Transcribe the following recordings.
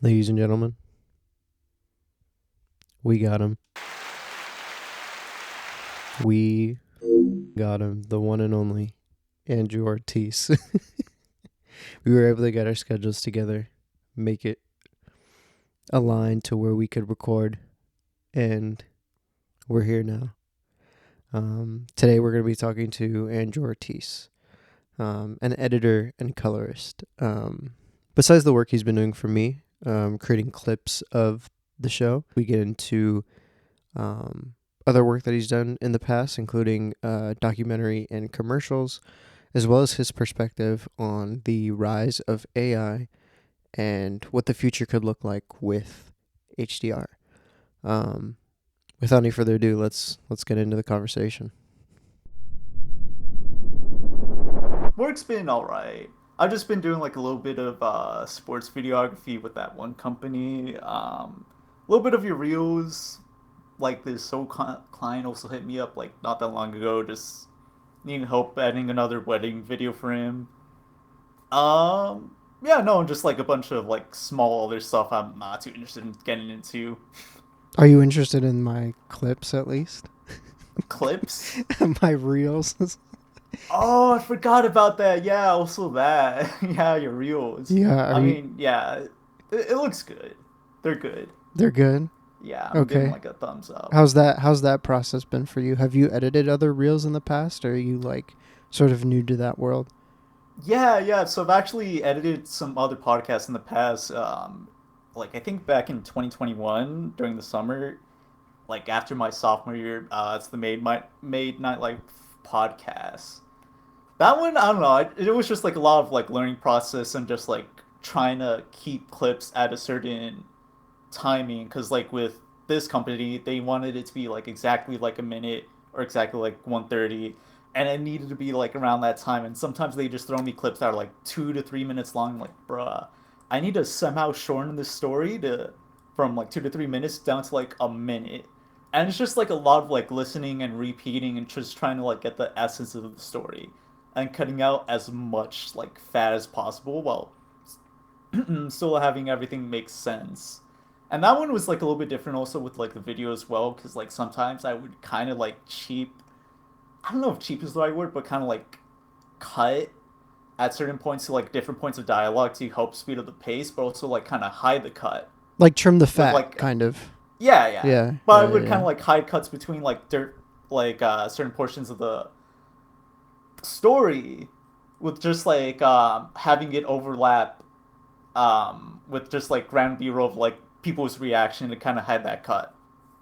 Ladies and gentlemen, we got him. We got him, the one and only Andrew Ortiz. We were able to get our schedules together, make it aligned to where we could record, and we're here now. Today we're going to be talking to Andrew Ortiz, an editor and colorist. Besides the work he's been doing for me, creating clips of the show, we get into other work that he's done in the past, including documentary and commercials, as well as his perspective on the rise of AI and what the future could look like with HDR. Without any further ado, let's get into the conversation. Work's been alright. I've just been doing like a little bit of sports videography with that one company. A little bit of your reels. Like this client also hit me up like not that long ago, just needing help editing another wedding video for him. Yeah, no, just like a bunch of like small other stuff I'm not too interested in getting into. Are you interested in my clips at least? Clips. My reels? Oh, I forgot about that. Yeah, also that. Yeah, your reels. Yeah, I mean, yeah, it looks good. They're good. they're good? Yeah, I'm giving Okay. like a thumbs up. How's that process been for you? Have you edited other reels in the past, or are you like sort of new to that world? Yeah, yeah. So I've actually edited some other podcasts in the past. Like I think back in 2021 during the summer, like after my sophomore year, it's the Made Nightlife podcast. That one, I don't know. It was just like a lot of like learning process and just like trying to keep clips at a certain timing. Because like with this company, they wanted it to be like exactly like a minute or exactly like 1:30, and it needed to be like around that time. And sometimes they just throw me clips that are like 2 to 3 minutes long. I'm like, bruh, I need to somehow shorten this story to from like 2 to 3 minutes down to like a minute. And it's just like a lot of like listening and repeating and just trying to like get the essence of the story and cutting out as much like fat as possible while still having everything make sense. And that one was like a little bit different also with like the video as well, because like sometimes I would kind of like cheap, I don't know if cheap is the right word, but kind of like cut at certain points to like different points of dialogue to help speed up the pace, but also like kind of hide the cut Like trim the with fat, like, kind of. yeah, yeah. Yeah, But I yeah, would kind yeah. of like hide cuts between like certain portions of the story with just like having it overlap with just like ground B-roll of like people's reaction to kind of hide that cut.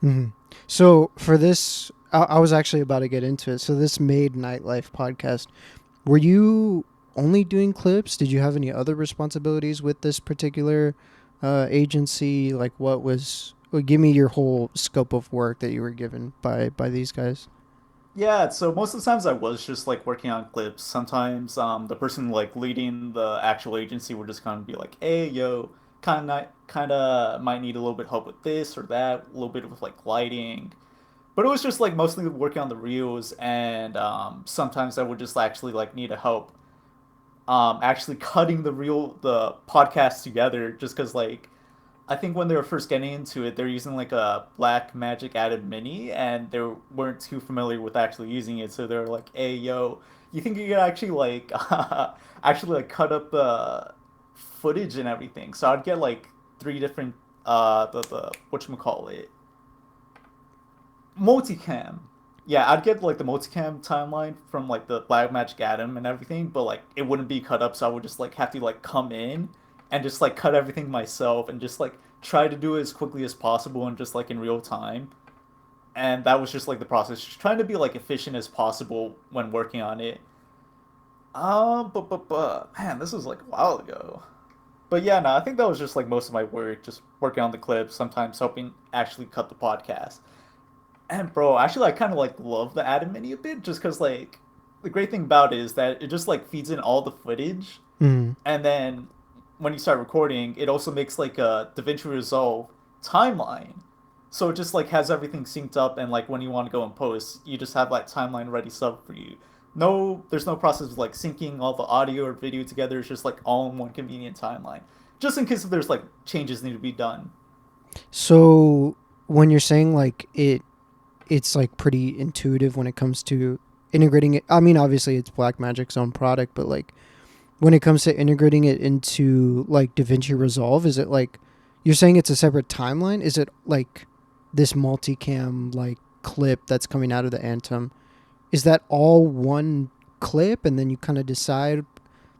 hmm So for this, I was actually about to get into it. So this Made Nightlife podcast, were you only doing clips? Did you have any other responsibilities with this particular agency? Like, what was? Well, give me your whole scope of work that you were given by these guys. Yeah, so most of the times I was just like working on clips. Sometimes the person like leading the actual agency would just kind of be like, "Hey, yo, kind of might need a little bit help with this or that, a little bit with like lighting." But it was just like mostly working on the reels, and sometimes I would just actually like need a help actually cutting the podcast together, just because like I think when they were first getting into it, they're using like a Black Magic Added Mini, and they weren't too familiar with actually using it. So they're like, "Hey, yo, you think you could actually like actually like cut up the footage and everything?" So I'd get like three different the whatchamacallit, multicam. Yeah, I'd get like the multicam timeline from like the Black Magic Adam and everything, but like it wouldn't be cut up, so I would just like have to like come in and just like cut everything myself and just like try to do it as quickly as possible and just like in real time. And that was just like the process, just trying to be like efficient as possible when working on it. But man, this was like a while ago. But yeah, no, I think that was just like most of my work, just working on the clips, sometimes helping actually cut the podcast. And bro, actually, I kind of like love the Atom Mini a bit, just because like the great thing about it is that it just like feeds in all the footage, Mm. and then when you start recording, it also makes like a DaVinci Resolve timeline. So it just like has everything synced up, and like when you want to go and post, you just have that timeline ready sub for you. No, there's no process of like syncing all the audio or video together. It's just like all in one convenient timeline. just in case if there's like changes need to be done. So when you're saying like it's like pretty intuitive when it comes to integrating it. I mean, obviously it's Blackmagic's own product, but like when it comes to integrating it into like DaVinci Resolve, is it like you're saying it's a separate timeline? Is it like this multicam like clip that's coming out of the Atom? Is that all one clip and then you kind of decide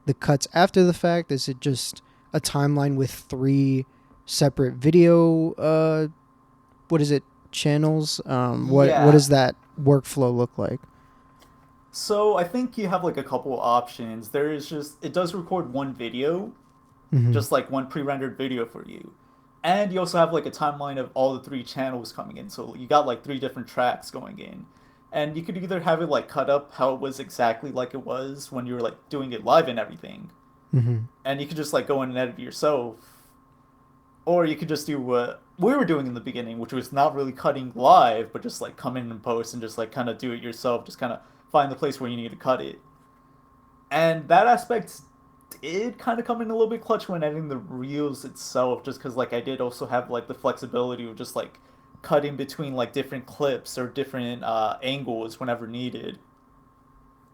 the cuts after the fact? Is it just a timeline with three separate video what is it, channels? What Yeah. does that workflow look like? So I think you have like a couple options. There is just it does record one video, Mm-hmm. just like one pre-rendered video for you. And you also have like a timeline of all the three channels coming in. So you got like three different tracks going in. And you could either have it like cut up how it was exactly like it was when you were like doing it live and everything. Mm-hmm. And you could just like go in and edit it yourself. Or you could just do what we were doing in the beginning, which was not really cutting live, but just like come in and post and just like kind of do it yourself. Just kind of find the place where you need to cut it. And that aspect did kind of come in a little bit clutch when editing the reels itself, just because like I did also have like the flexibility of just like cutting between like different clips or different angles whenever needed.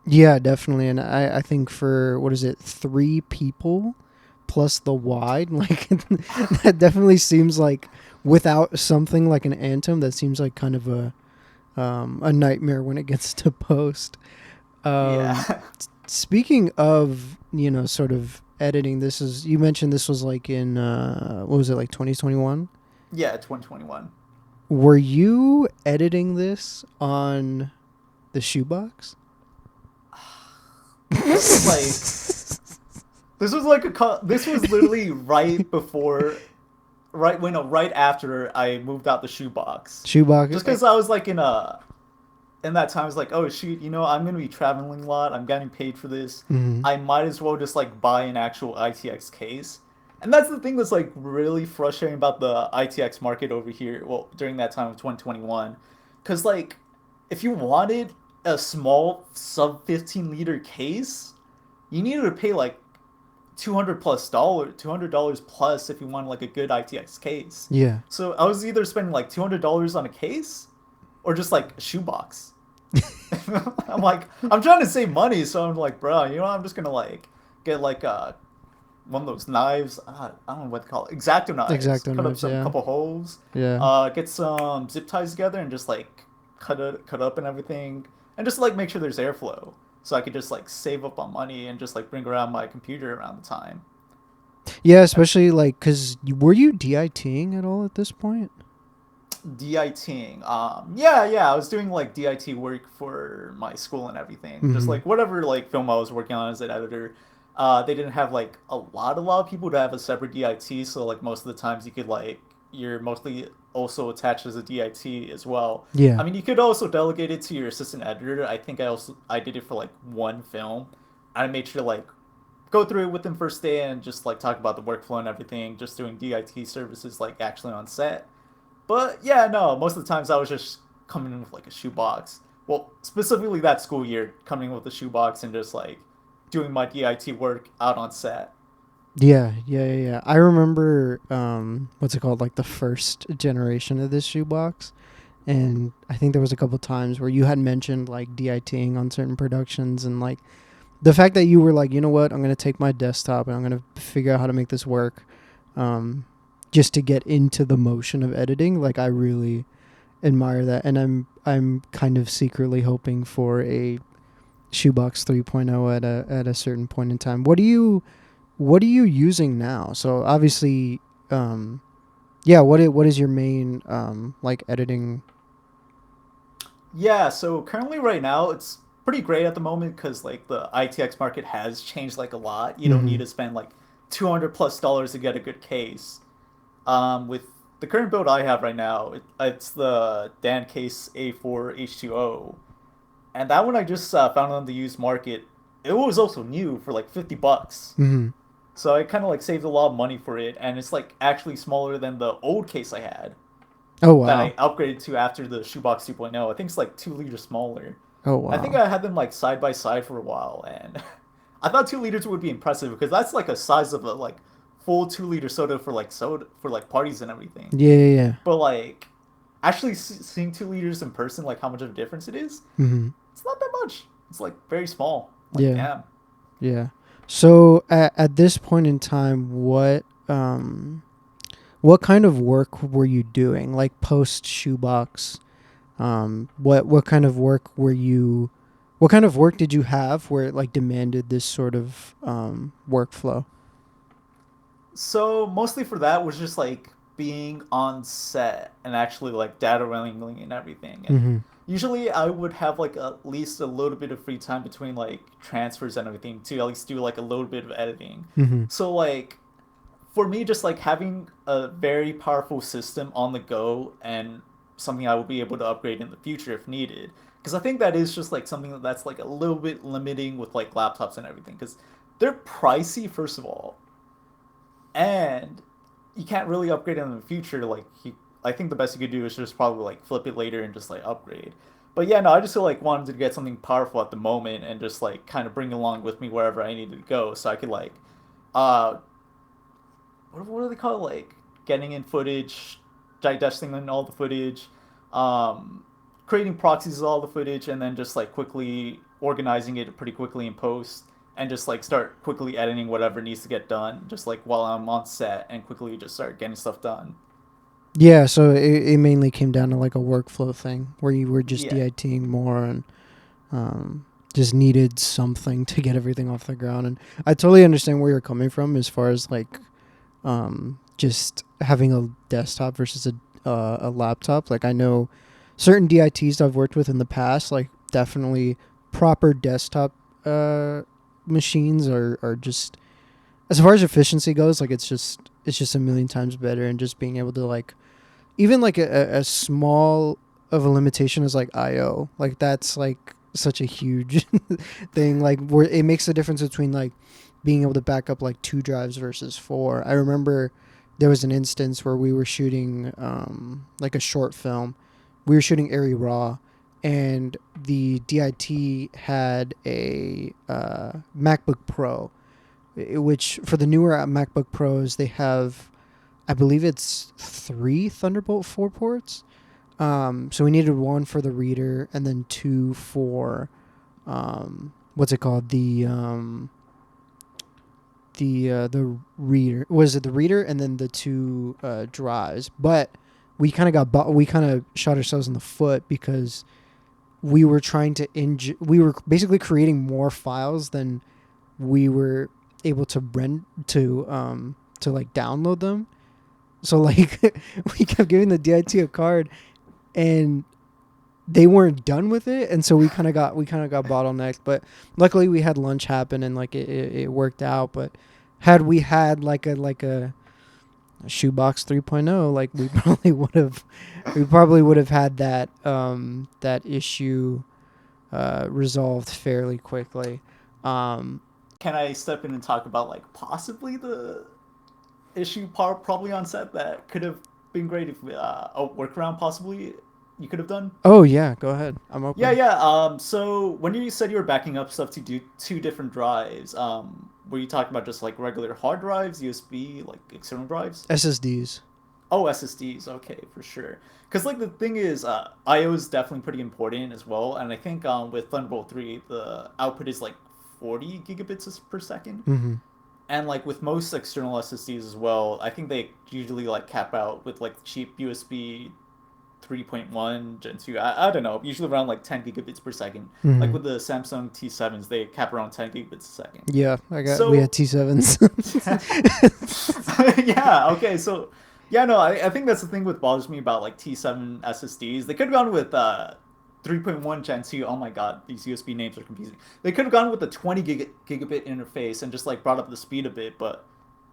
Yeah, definitely. And I think for what is it, three people plus the wide, like that definitely seems like without something like an Atom, that seems like kind of a nightmare when it gets to post. Um, Yeah. Speaking of, sort of editing, this is you mentioned this was like in what was it, like 2021? Yeah, 2021. Were you editing this on the shoebox? This was like this was literally right before right after I moved out the shoebox. Shoebox. Just because I was like in that time I was like, oh shoot, I'm gonna be traveling a lot. I'm getting paid for this. Mm-hmm. I might as well just like buy an actual ITX case. And that's the thing that's like really frustrating about the ITX market over here. Well, during that time of 2021, because like if you wanted a small sub 15 liter case, you needed to pay like $200 plus if you want like a good ITX case. Yeah. So I was either spending like $200 on a case or just like a shoebox. I'm like, I'm trying to save money, so I'm like, bro, I'm just gonna like get like one of those knives. I don't know what they call it, X-Acto knives. Exacto Cut up knives. some Yeah. couple holes, Yeah. get some zip ties together, and just like cut up and everything, and just like make sure there's airflow, so I could just like save up on money and just like bring around my computer around the time. Yeah, especially like because were you DITing at all at this point? DITing. Yeah, yeah, I was doing like DIT work for my school and everything. Just Mm-hmm. like whatever like film I was working on as an editor. They didn't have like a lot of people to have a separate DIT, so like most of the times you could like you're mostly also attached as a DIT as well. Yeah. I mean, you could also delegate it to your assistant editor. I think I did it for like one film. I made sure to like go through it with them first day and just like talk about the workflow and everything, just doing DIT services like actually on set. But yeah, no, most of the times I was just coming in with like a shoebox. Well, specifically that school year, coming in with a shoebox and just like doing my DIT work out on set. Yeah, yeah, yeah, yeah. I remember what's it called, like the first generation of this shoebox, and I think there was a couple times where you had mentioned like DITing on certain productions, and like the fact that you were like, you know what, I'm gonna take my desktop and I'm gonna figure out how to make this work, um, just to get into the motion of editing. Like I really admire that, and I'm kind of secretly hoping for a shoebox 3.0 at a certain point in time. What are you using now? So obviously, um, yeah. What is your main like editing? Yeah, so currently right now it's pretty great at the moment because like the ITX market has changed like a lot. You don't need Mm-hmm. to spend like $200 plus to get a good case. With the current build I have right now, it's the Dan Case A4 H2O, and that one I just found on the used market. It was also new for like $50, Mm-hmm. so I kind of like saved a lot of money for it, and it's like actually smaller than the old case I had Oh that I wow. upgraded to after the shoebox 2.0. I think it's like 2 liters smaller. Oh I think wow. I had them like side by side for a while, and I thought 2 liters would be impressive because that's like a size of a like full 2 liter soda for like parties and everything. Yeah, yeah, yeah. But like actually seeing 2 liters in person, like how much of a difference it is, Mm-hmm. it's not that much. It's like very small. Like Yeah, damn. yeah. So at this point in time, what kind of work were you doing? Like post shoebox, what kind of work were you? What kind of work did you have where it like demanded this sort of workflow? So mostly for that was just like being on set and actually like data wrangling and everything. And Mm-hmm. usually I would have like at least a little bit of free time between like transfers and everything to at least do like a little bit of editing. Mm-hmm. So like for me, just like having a very powerful system on the go and something I will be able to upgrade in the future if needed. Because I think that is just like something that's like a little bit limiting with like laptops and everything. Because they're pricey, first of all, and you can't really upgrade them in the future. I think the best you could do is just probably like flip it later and just like upgrade. But yeah, no, I just feel like wanted to get something powerful at the moment and just like kind of bring along with me wherever I needed to go, so I could like, uh, what do they call it? Like getting in footage, digesting in all the footage, um, creating proxies of all the footage, and then just like quickly organizing it pretty quickly in post, and just like start quickly editing whatever needs to get done, just like while I'm on set, and quickly just start getting stuff done. Yeah, so it mainly came down to like a workflow thing where you were just Yeah, DITing more and um, just needed something to get everything off the ground. And I totally understand where you're coming from as far as like just having a desktop versus a laptop. Like I know certain DITs I've worked with in the past, like definitely proper desktop machines are just as far as efficiency goes, like it's just a million times better, and just being able to like even like a small of a limitation is like IO. Like that's like such a huge thing. Like where it makes the difference between like being able to back up like 2 drives versus 4. I remember there was an instance where we were shooting like a short film. We were shooting Airy Raw, and the DIT had a MacBook Pro, which for the newer MacBook Pros they have, I believe it's 3 Thunderbolt 4 ports. So we needed one for the reader and then two for what's it called, the reader. Was it the reader and then the two drives? But we kind of shot ourselves in the foot because we were trying to we were basically creating more files than we were able to to like download them. So like we kept giving the DIT a card and they weren't done with it, and so we kind of got bottlenecked. But luckily we had lunch happen and like it worked out. But had we had a shoebox 3.0, like we probably would have had that issue resolved fairly quickly. Um, can I step in and talk about like possibly the issue probably on set that could have been great if a workaround possibly you could have done? oh yeah, go ahead. I'm Yeah, open. yeah. So when you said you were backing up stuff to do 2 different drives, were you talking about just like regular hard drives, USB, like external drives? SSDs. Oh, SSDs. Okay, for sure. Because like the thing is, I/O is definitely pretty important as well, and I think with Thunderbolt 3, the output is like 40 gigabits per second, Mm-hmm. and like with most external SSDs as well, I think they usually like cap out with like cheap USB 3.1 Gen 2. I don't know, usually around like 10 gigabits per second. Like Mm-hmm. with the Samsung T7s, they cap around 10 gigabits a second. Yeah, we had So, T7s. yeah, okay, so, yeah, no, I think that's the thing what bothers me about like T7 SSDs. They could have gone with 3.1 Gen 2. Oh my god, these USB names are confusing. They could have gone with a 20 gigabit interface and just like brought up the speed a bit, but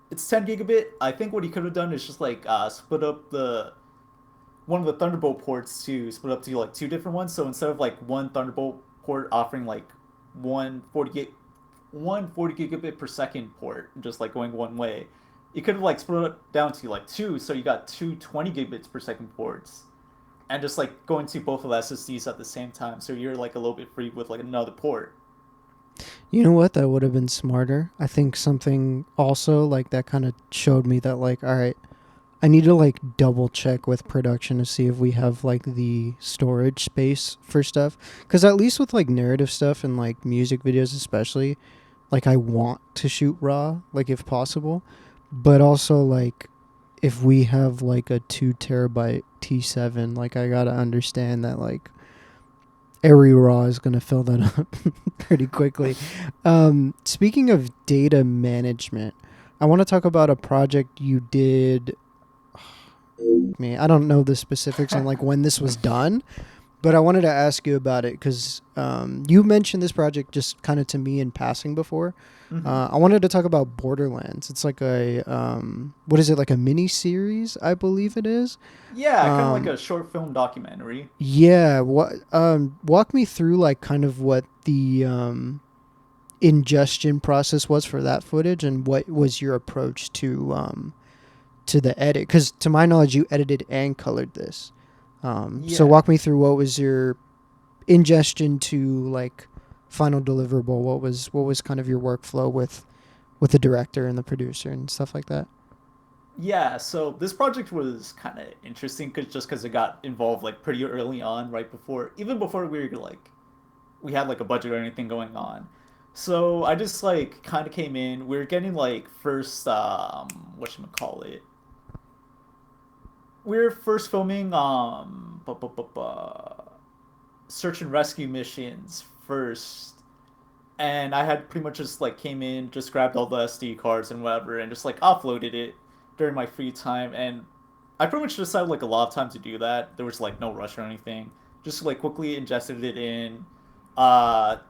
it's 10 gigabit. I think what he could have done is just like split up the one of the Thunderbolt ports to split up to like 2 different ones. So instead of like one Thunderbolt port offering like one 40 gig, one 40 gigabit per second port, just like going one way, you could have like split it down to like two. So you got two 20 gigabits per second ports, and just like going to both of the SSDs at the same time. So you're like a little bit free with like another port. You know what? That would have been smarter. I think something also like that kind of showed me that like, all right, I need to like double check with production to see if we have like the storage space for stuff. Because at least with like narrative stuff and like music videos, especially, like I want to shoot raw, like if possible. But also like if we have like a 2 terabyte T7, like I gotta understand that like every raw is gonna fill that up pretty quickly. Speaking of data management, I want to talk about a project you did. I don't know the specifics on like when this was done, but I wanted to ask you about it because you mentioned this project just kind of to me in passing before. Hmm. I wanted to talk about Borderlands. It's like a what is it, like a mini series? I believe it is. Yeah, kind of like Um, a short film documentary. yeah. What walk me through like kind of what the ingestion process was for that footage and what was your approach to the edit? Because to my knowledge, you edited and colored this. So Yeah. walk me through what was your ingestion to like final deliverable. What was kind of your workflow with the director and the producer and stuff like that. Yeah, so this project was kind of interesting because it got involved like pretty early on, right before even before we were like we had like a budget or anything going on. So I just like kind of came in. We were getting like first whatchamacallit. We were first filming search and rescue missions first, and I had pretty much just like came in, just grabbed all the SD cards and whatever, and just like offloaded it during my free time. And I pretty much just had like a lot of time to do that. There was like no rush or anything. Just like quickly ingested it in,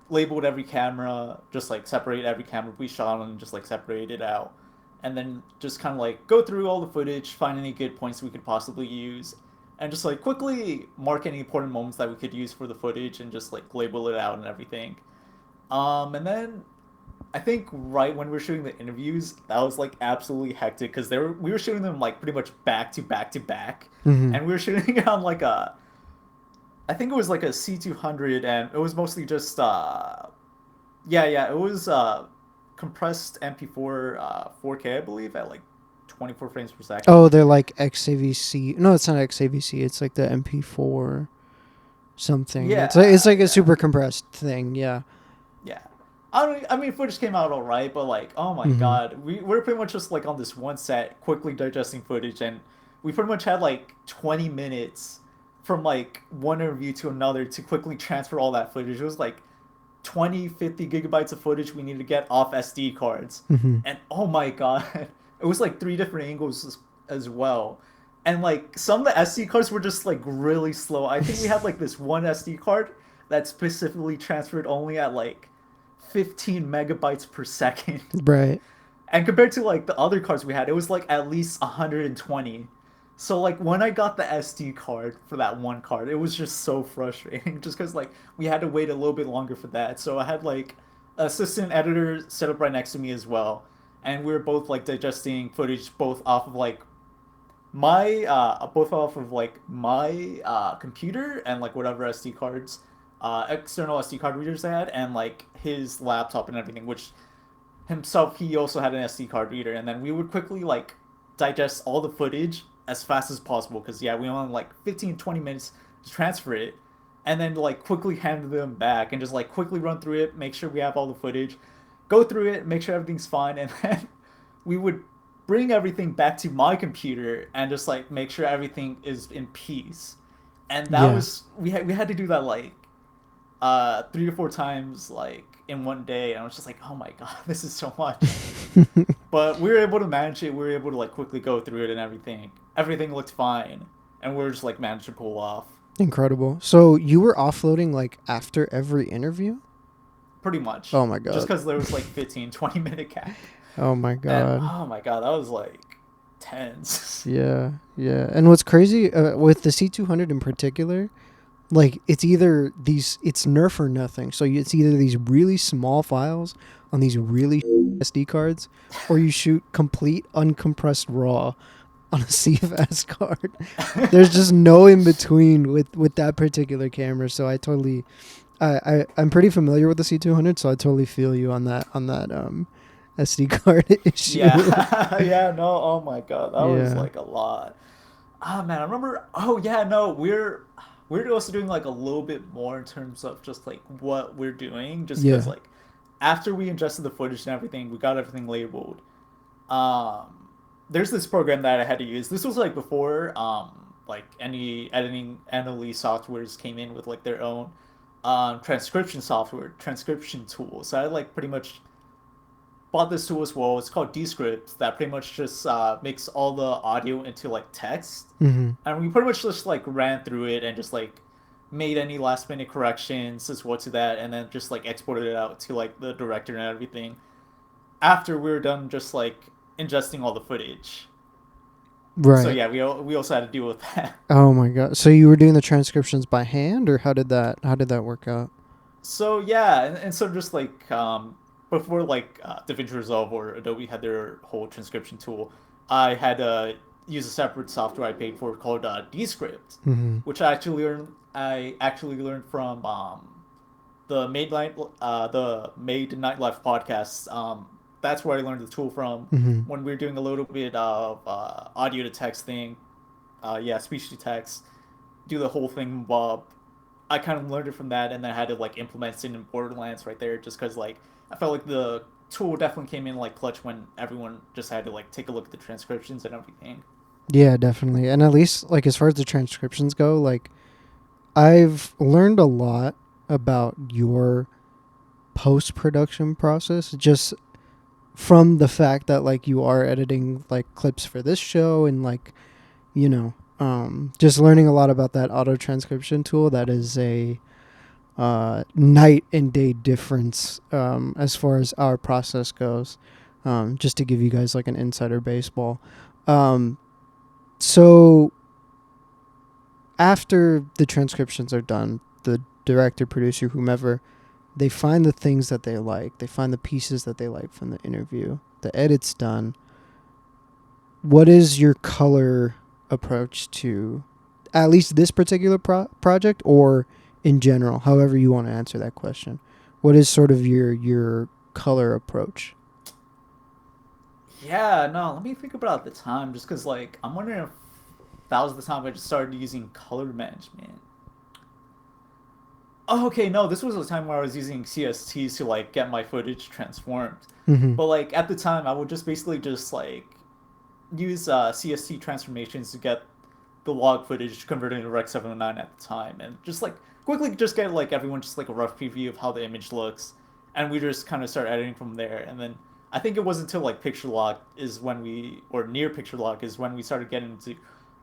labeled every camera, just like separate every camera we shot on, and just like separate it out, and then just kind of like go through all the footage, find any good points we could possibly use, and just like quickly mark any important moments that we could use for the footage, and just like label it out and everything. And then I think right when we were shooting the interviews, that was like absolutely hectic because we were shooting them like pretty much back to back to back, Mm-hmm. and we were shooting it on like a I think it was like a C200, and it was mostly just yeah, it was compressed MP4 4K, I believe, at like 24 frames per second. Oh, they're like XAVC. No, it's not XAVC. It's like the MP4 something. It's like a Yeah. super compressed thing. Yeah. Yeah. I mean, footage came out all right, but like, oh my Mm-hmm. god, we're pretty much just like on this one set, quickly digesting footage, and we pretty much had like 20 minutes from like one interview to another to quickly transfer all that footage. It was like 20, 50 gigabytes of footage we needed to get off SD cards, Mm-hmm. and oh my god, it was like three different angles as well. And like some of the SD cards were just like really slow. I think we had like this one SD card that specifically transferred only at like 15 megabytes per second. Right. And compared to like the other cards we had, it was like at least 120. So like when I got the SD card for that one card, it was just so frustrating just cuz like we had to wait a little bit longer for that. So I had like assistant editor set up right next to me as well. And we were both like digesting footage both off of like my computer and like whatever SD cards external SD card readers I had, and like his laptop and everything, which himself he also had an SD card reader, and then we would quickly like digest all the footage as fast as possible because yeah, we only had like 15-20 minutes to transfer it, and then like quickly hand them back and just like quickly run through it, make sure we have all the footage, go through it, make sure everything's fine, and then we would bring everything back to my computer and just like make sure everything is in peace. And that Yeah. was we had to do that like 3 or 4 times like in one day, and I was just like, oh my god, this is so much. But we were able to manage it. We were able to like quickly go through it, and everything looked fine, and we were just like managed to pull off Incredible. So you were offloading like after every interview? pretty much, Oh my just god. because there was like 15-20 minute gap. Oh my And god. oh my god, that was like tense. Yeah, yeah. And what's crazy with the C200 in particular, like it's nerf or nothing. So it's either these really small files on these really SD cards, or you shoot complete uncompressed raw on a CFS card. There's just no in between with that particular camera. So I'm pretty familiar with the C200, so I totally feel you on that SD card issue. Yeah, yeah, no, oh my God, that was Yeah. like a lot. Ah, man, I remember. Oh yeah, no, we're also doing like a little bit more in terms of just like what we're doing, just because Yeah. like after we ingested the footage and everything, we got everything labeled. Um, there's this program that I had to use. This was like before like any editing NLE softwares came in with like their own transcription software, transcription tools. So I like pretty much bought this tool as well. It's called Descript that pretty much just makes all the audio into like text, Mm-hmm. and we pretty much just like ran through it and just like made any last minute corrections as well to that, and then just like exported it out to like the director and everything. After we were done, just like ingesting all the footage. So Right. yeah, we also had to deal with that. Oh my god. So you were doing the transcriptions by hand, or how did that work out? So yeah, and so just like before like DaVinci Resolve or Adobe had their whole transcription tool, I had to use a separate software I paid for called Descript, Mm-hmm. which I actually learned from the Made Nightlife podcast. That's where I learned the tool from Mm-hmm. when we were doing a little bit of audio to text thing. Yeah, speech to text, do the whole thing. Bob, I kind of learned it from that, and then I had to like implement it in Borderlands right there, just because like I felt like the tool definitely came in like clutch when everyone just had to like take a look at the transcriptions and everything. Yeah, definitely. And at least like as far as the transcriptions go, like I've learned a lot about your post production process just from the fact that like you are editing like clips for this show and like just learning a lot about that auto transcription tool. That is a night and day difference as far as our process goes. Just to give you guys like an insider baseball. Um, so after the transcriptions are done, the director, producer, whomever, they find the things that they like. They find the pieces that they like from the interview. The edit's done. What is your color approach to at least this particular project, or in general, however you want to answer that question? What is sort of your color approach? Yeah, no, let me think about the time, just because like I'm wondering if that was the time I just started using color management. Oh, okay, no, this was a time where I was using CSTs to like get my footage transformed. Mm-hmm. But like at the time, I would just basically just like use CST transformations to get the log footage converted into Rec 709 at the time, and just like quickly just get like everyone just like a rough preview of how the image looks, and we just kind of start editing from there. And then I think it wasn't until like picture log is when we or near picture log is when we started getting into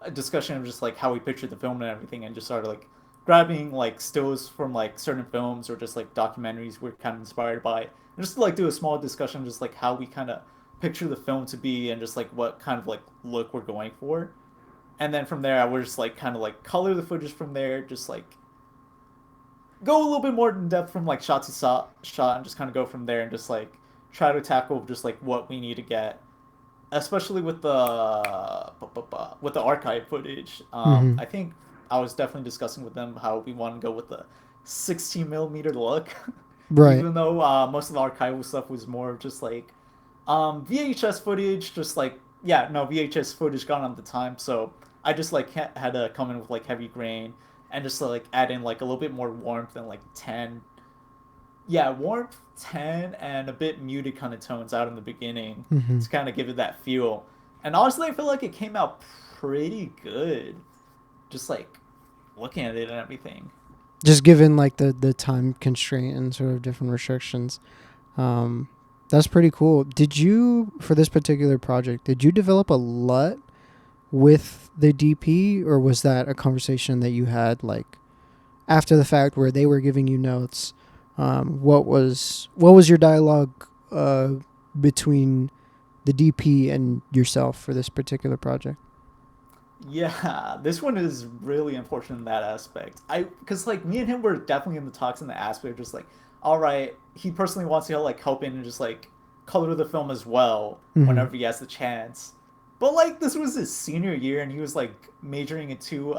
a discussion of just like how we pictured the film and everything, and just started like grabbing like stills from like certain films or just like documentaries we're kind of inspired by, and just to like do a small discussion just like how we kind of picture the film to be and just like what kind of like look we're going for. And then from there I would just like kind of like color the footage from there, just like go a little bit more in depth from like shot to shot and just kind of go from there and just like try to tackle just like what we need to get, especially with the archive footage. Mm-hmm. I think I was definitely discussing with them how we want to go with the 16 millimeter look, Right. even though most of the archival stuff was more of just like VHS footage, just like yeah, no VHS footage gone at the time. So I just like had to come in with like heavy grain and just like add in like a little bit more warmth and like 10, yeah, warmth 10 and a bit muted kind of tones out in the beginning Mm-hmm. to kind of give it that feel. And honestly, I feel like it came out pretty good. Just like looking at it and everything. Just given like the time constraint and sort of different restrictions. Um, that's pretty cool. Did you, for this particular project, did you develop a LUT with the DP, or was that a conversation that you had like after the fact where they were giving you notes? What was your dialogue between the DP and yourself for this particular project? Yeah, this one is really unfortunate in that aspect. Because like me and him were definitely in the talks in the aspect of just like, all right, he personally wants to like help in and just like color the film as well Mm-hmm. whenever he has the chance. But like this was his senior year and he was like majoring in two.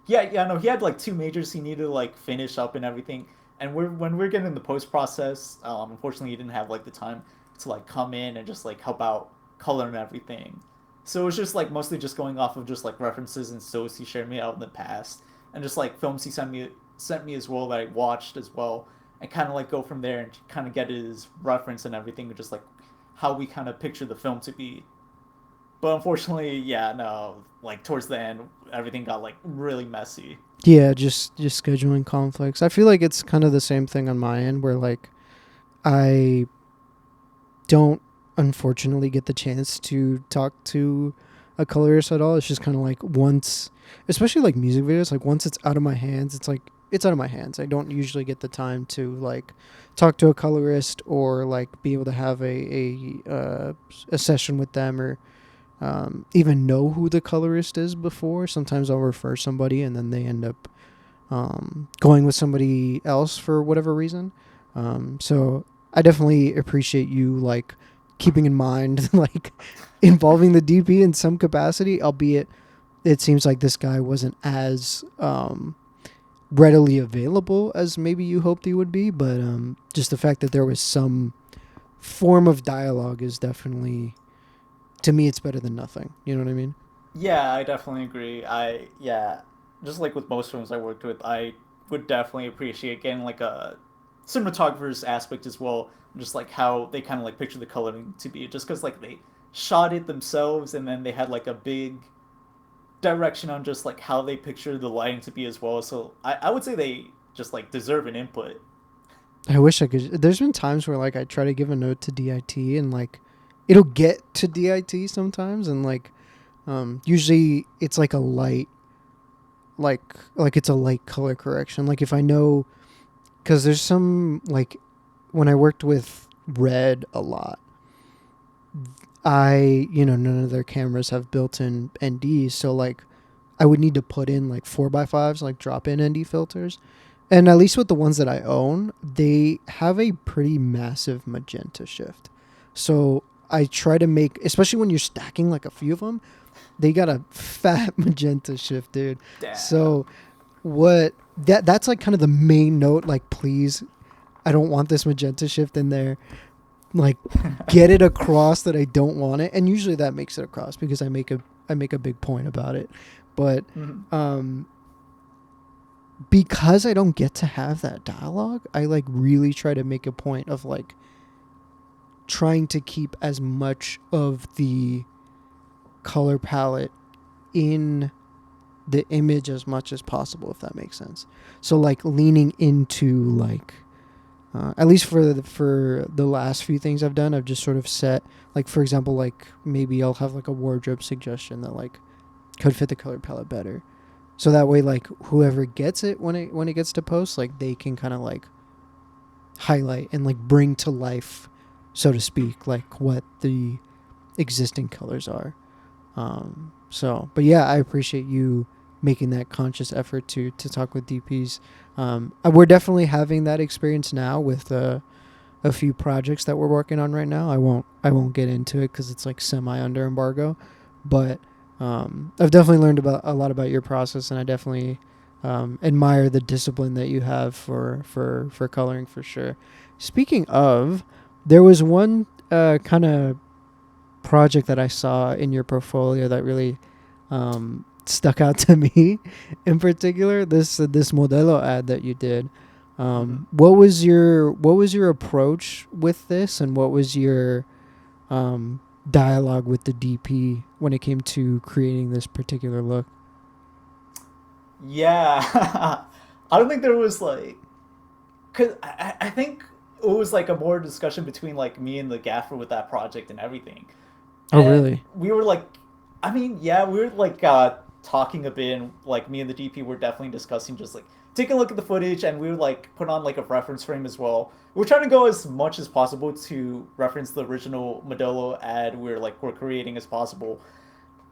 Yeah, yeah, no, he had like two majors he needed to like finish up and everything. And when we're getting the post process, unfortunately, he didn't have like the time to like come in and just like help out color and everything. So it was just like mostly just going off of just like references and shows he shared me out in the past, and just like films he sent me as well that I watched as well, and kind of like go from there and kind of get his reference and everything, just like how we kind of picture the film to be. But unfortunately, yeah, no, like towards the end, everything got like really messy. Yeah, just scheduling conflicts. I feel like it's kind of the same thing on my end, where like I don't unfortunately get the chance to talk to a colorist at all. It's just kind of like once, especially like music videos, like once it's out of my hands, it's like it's out of my hands. I don't usually get the time to like talk to a colorist or like be able to have a session with them, or even know who the colorist is before. Sometimes I'll refer somebody and then they end up going with somebody else for whatever reason. So I definitely appreciate you like keeping in mind like involving the DP in some capacity, albeit it seems like this guy wasn't as readily available as maybe you hoped he would be. But just the fact that there was some form of dialogue is definitely, to me, it's better than nothing. You know what I mean? Yeah, I definitely agree. Yeah, just like with most films I worked with, I would definitely appreciate getting like a cinematographer's aspect as well, just like how they kind of like picture the coloring to be, just because like they shot it themselves and then they had like a big direction on just like how they picture the lighting to be as well. So I would say they just like deserve an input. I wish I could. There's been times where like I try to give a note to DIT and like it'll get to DIT sometimes, and like usually it's like a light, like it's a light color correction. Like if I know, because there's some like when I worked with Red a lot, none of their cameras have built-in NDs, so like I would need to put in like 4x5s, like drop-in ND filters. And at least with the ones that I own, they have a pretty massive magenta shift. So I try to make, especially when you're stacking like a few of them, they got a fat magenta shift, dude. So Damn. what that's like kind of the main note, like please, I don't want this magenta shift in there. Like get it across that I don't want it. And usually that makes it across because I make a big point about it. But Mhm. um because I don't get to have that dialogue, I like really try to make a point of like trying to keep as much of the color palette in the image as much as possible, if that makes sense. So like leaning into like at least for the last few things I've done, I've just sort of set like, for example, like maybe I'll have like a wardrobe suggestion that like could fit the color palette better. So that way, like whoever gets it when it gets to post, like they can kind of like highlight and like bring to life, so to speak, like what the existing colors are. But yeah, I appreciate you making that conscious effort to talk with DPs. We're definitely having that experience now with a few projects that we're working on right now. I won't get into it because it's like semi under embargo, but I've definitely learned about a lot about your process, and I definitely admire the discipline that you have for coloring for sure. Speaking of, there was one kind of project that I saw in your portfolio that really stuck out to me in particular. This Modelo ad that you did. Mhm. What was your approach with this, and what was your dialogue with the DP when it came to creating this particular look? Yeah, I don't think there was like, cause I think it was like a more discussion between like me and the gaffer with that project and everything, Oh, and really? we were like, I mean, yeah, we were like talking a bit, and like me and the DP were definitely discussing just like taking a look at the footage, and we would like put on like a reference frame as well. We're trying to go as much as possible to reference the original Modelo ad we're creating as possible,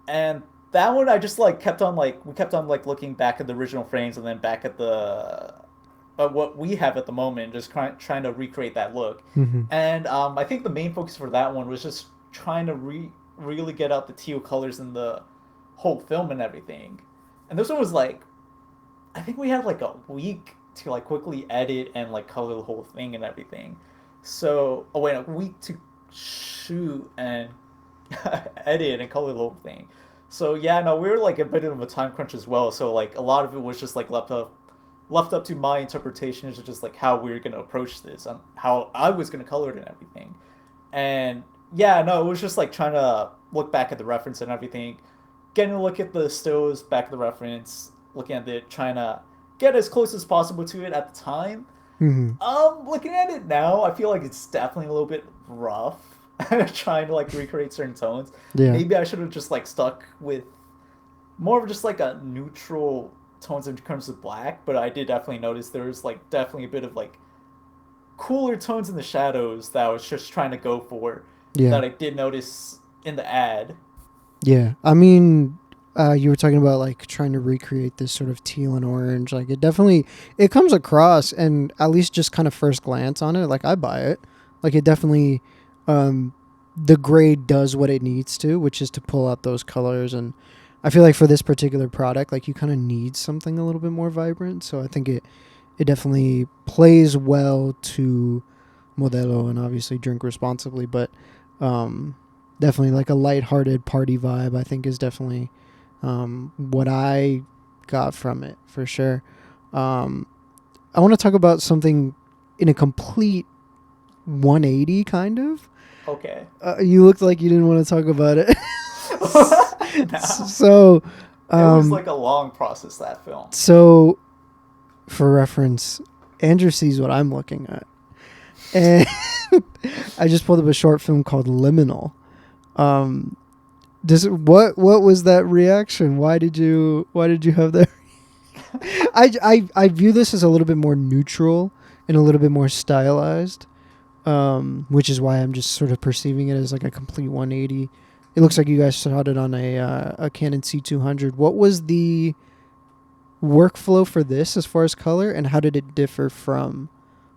and that one I just like kept on like we kept on like looking back at the original frames and then back at the what we have at the moment, just trying to recreate that look. Mm-hmm. And I think the main focus for that one was just trying to really get out the teal colors in the whole film and everything. And this one was like, I think we had like a week to like quickly edit and like color the whole thing and everything. So a week to shoot and edit and color the whole thing. So yeah, no, we were like a bit of a time crunch as well. So like a lot of it was just like left up to my interpretation of just like how we were gonna approach this and how I was gonna color it and everything. And yeah, no, it was just like trying to look back at the reference and everything, getting a look at the stills back at the reference, looking at it, trying to get as close as possible to it at the time. Mm-hmm. Looking at it now, I feel like it's definitely a little bit rough. Trying to like recreate certain tones. Yeah. Maybe I should have just like stuck with more of just like a neutral tones in terms of black, but I did definitely notice there was like definitely a bit of like cooler tones in the shadows that I was just trying to go for Yeah. that I did notice in the ad. Yeah. I mean, you were talking about like trying to recreate this sort of teal and orange. Like it definitely it comes across, and at least just kind of first glance on it, like I buy it. Like it definitely, um, the grade does what it needs to, which is to pull out those colors. And I feel like for this particular product, like you kind of need something a little bit more vibrant. So I think it definitely plays well to Modelo, and obviously drink responsibly, but um, definitely like a lighthearted party vibe, I think is definitely what I got from it for sure. Um, I want to talk about something in a complete 180 kind of. Okay. You looked like you didn't want to talk about it. Nah. so, It was um, like a long process, that film. so for reference, Andrew sees what I'm looking at, and I just pulled up a short film called Liminal. Um, what was that reaction? Why did you have that? I view this as a little bit more neutral and a little bit more stylized, which is why I'm just sort of perceiving it as like a complete 180. It looks like you guys shot it on a Canon C200. What was the workflow for this as far as color, and how did it differ from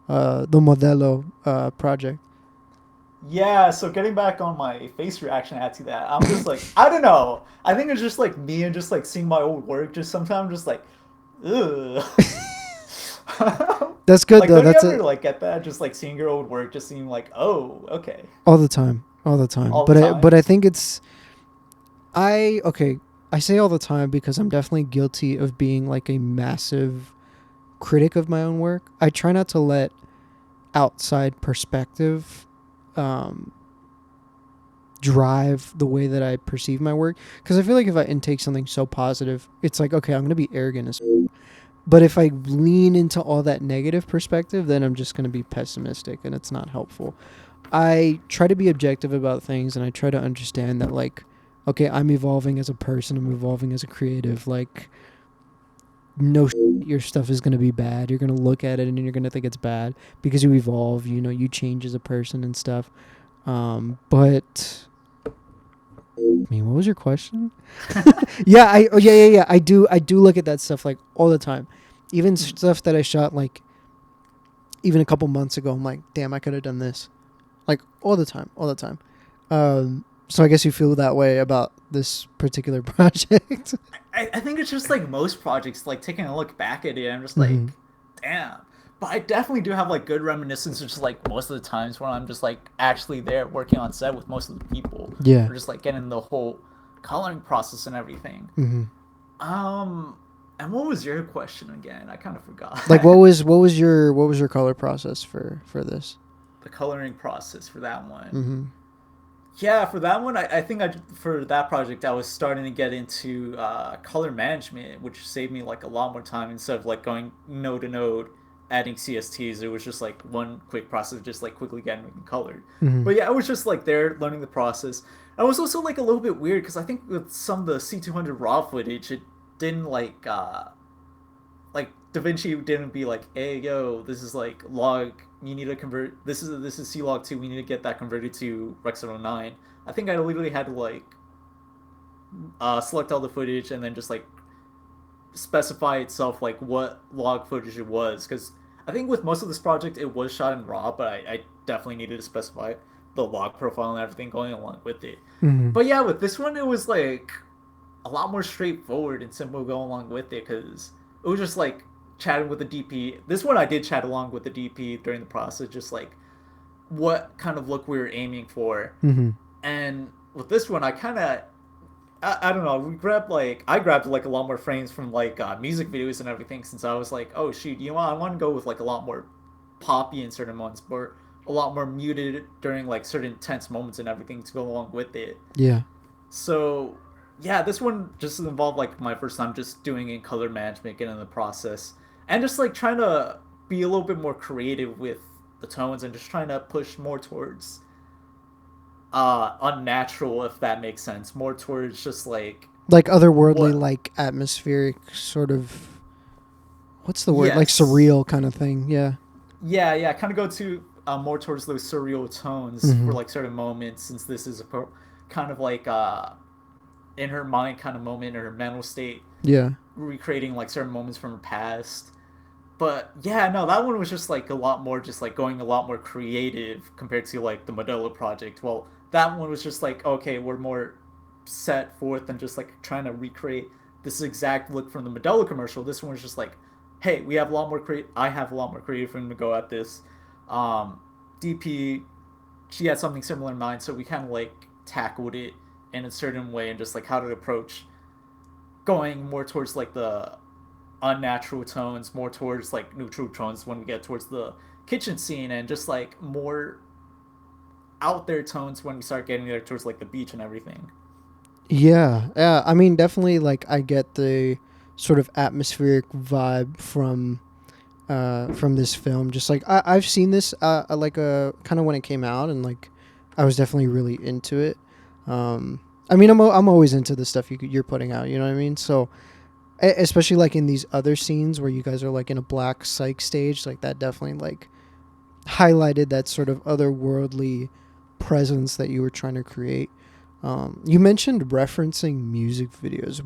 the Modelo project? Yeah, so getting back on my face reaction I had to that, I'm just like, I don't know. I think it's just like me and just like seeing my old work, just sometimes just like, ugh. That's good Like, though. don't you That's it ever like get that? Just like seeing your old work, just seeing like, oh, okay, all the time, all the time. all the But I time. think it's I okay. I say all the time because I'm definitely guilty of being like a massive critic of my own work. I try not to let outside perspective um, drive the way that I perceive my work, because I feel like if I intake something so positive, it's like okay, I'm gonna be arrogant as. But if I lean into all that negative perspective, then I'm just gonna be pessimistic, and it's not helpful. I try to be objective about things, and I try to understand that like, okay, I'm evolving as a person, I'm evolving as a creative. Like, no, your stuff is gonna be bad. You're gonna look at it and you're gonna think it's bad because you evolve. You know, you change as a person and stuff. But I mean, what was your question? Yeah, yeah. I do look at that stuff like all the time, even stuff that I shot like even a couple months ago. I'm like, damn, I could have done this. Like all the time, all the time. So I guess you feel that way about this particular project. I think it's just like most projects, like taking a look back at it, I'm just Mm-hmm. like, damn. But I definitely do have like good reminiscences, just like most of the times when I'm just like actually there working on set with most of the people, Yeah. or just like getting the whole coloring process and everything. Mm-hmm. Um, and what was your question again? I kind of forgot. Like what was your color process for this? The coloring process for that one. Mm-hmm. Yeah, for that one, I think for that project I was starting to get into color management, which saved me like a lot more time instead of like going node to node, adding CSTs. It was just like one quick process, just like quickly getting everything colored. Mm-hmm. But yeah, I was just like there learning the process. I was also like a little bit weird because I think with some of the C200 raw footage, it didn't like DaVinci didn't be like, hey yo, this is like log. You need to convert. This is C log 2. We need to get that converted to Rec 09. I think I literally had to like select all the footage and then just like specify itself like what log footage it was because I think with most of this project it was shot in raw, but I definitely needed to specify the log profile and everything going along with it. Mm-hmm. But yeah, with this one it was like a lot more straightforward and simple going along with it because it was just like chatting with the DP. This one I did chat along with the DP during the process, just like what kind of look we were aiming for. Mm-hmm. And with this one, I don't know. We grabbed like I grabbed like a lot more frames from like music videos and everything since I was like, oh shoot, you know what? I want to go with like a lot more poppy in certain moments, but a lot more muted during like certain tense moments and everything to go along with it. Yeah. So yeah, this one just involved like my first time just doing in color management, getting in the process, and just like trying to be a little bit more creative with the tones and just trying to push more towards unnatural, if that makes sense, more towards just like Like otherworldly, what. like atmospheric sort of, what's the word? Like Yes. surreal kind of thing. Yeah. Yeah, kind of go to more towards those surreal tones for Mm-hmm. like certain moments, since this is kind of like in her mind kind of moment or her mental state, Yeah. recreating like certain moments from her past. But yeah, no, that one was just like a lot more, just like going a lot more creative compared to like the Modelo project. Well, that one was just like, okay, we're more set forth and just like trying to recreate this exact look from the Modelo commercial. This one was just like, hey, we have a lot more I have a lot more creative room to go at this. Um, DP, she had something similar in mind, so we kind of like tackled it in a certain way and just like how to approach going more towards like the unnatural tones, more towards like neutral tones when we get towards the kitchen scene, and just like more out there tones when we start getting there towards like the beach and everything. Yeah. Yeah. I mean, definitely. Like, I get the sort of atmospheric vibe from this film. Just like I've seen this like kind of when it came out, and like I was definitely really into it. I mean, I'm always into the stuff you're putting out. You know what I mean? So especially like in these other scenes where you guys are like in a black psych stage, like that definitely like highlighted that sort of otherworldly presence that you were trying to create. You mentioned referencing music videos.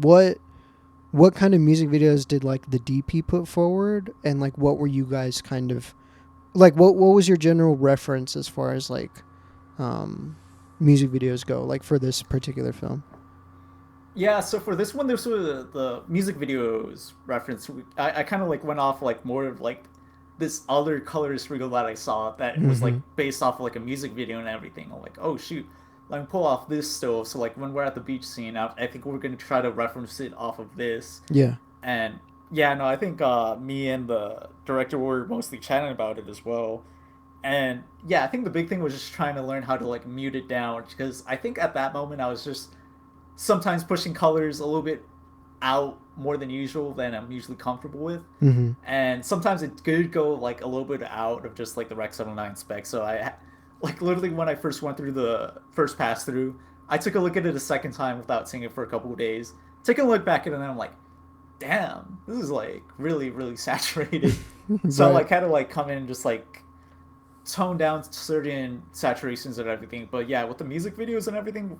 What kind of music videos did like the DP put forward, and like what were you guys kind of like? What was your general reference as far as like um, music videos go, like for this particular film? Yeah, so for this one, this was the music videos reference. I kind of like went off like more of like this other colorist reel that I saw that was Mm-hmm. like based off of, like a music video and everything. I'm like, oh shoot, let me pull off this stove. So like when we're at the beach scene, I think we're gonna try to reference it off of this. Yeah. And yeah, no, I think me and the director were mostly chatting about it as well. And yeah, I think the big thing was just trying to learn how to like mute it down, because I think at that moment I was just sometimes pushing colors a little bit out more than usual than I'm usually comfortable with. Mm-hmm. And sometimes it could go like a little bit out of just like the Rec 79 spec. So I like literally when I first went through the first pass through, I took a look at it a second time without seeing it for a couple of days. Taking a look back at it, and then I'm like, damn, this is like really, really saturated. So I Right. like had to like come in and just like tone down certain saturations and everything. But yeah, with the music videos and everything,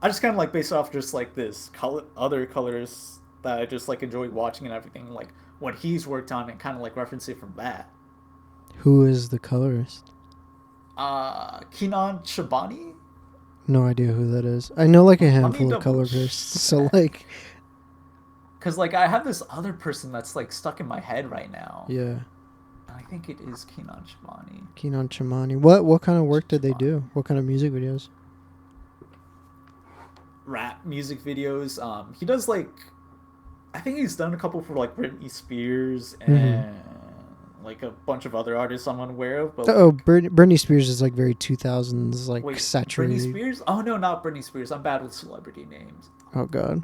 I just kind of like based off just like this color, other colors that I just like enjoy watching and everything, like what he's worked on, and kind of like reference it from that. Who is the colorist? Kenan Shabani. No idea who that is. I know like a Let me handful of double colorists. So check. like, Cause like I have this other person that's like stuck in my head right now. yeah, I think it is Kenan Shabani. Keenan Chamani. What kind of work did they Shabani. do? What kind of music videos? Rap music videos. He does like I think he's done a couple for like Britney Spears Mm-hmm. and like a bunch of other artists I'm unaware of, but Oh, like Britney Spears is like very 2000s, like wait, Britney saturated. Spears? Oh no, not Britney Spears. I'm bad with celebrity names. Oh God.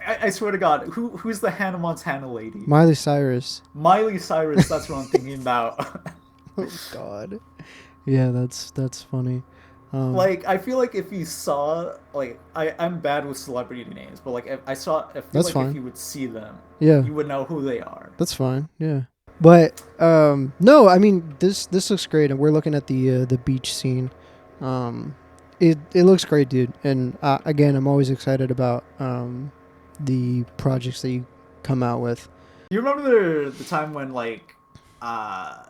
I swear to God, who's the Hannah Montana lady? Miley Cyrus. Miley Cyrus. That's what I'm thinking about. Oh God. Yeah, that's funny. Like I feel like if you saw like I'm bad with celebrity names, but like if I feel That's like if fine. you would see them, Yeah, you would know who they are. that's fine. Yeah. But no, I mean this looks great, and we're looking at the beach scene. Um, it looks great, dude. And again, I'm always excited about the projects that you come out with. You remember the time when like uh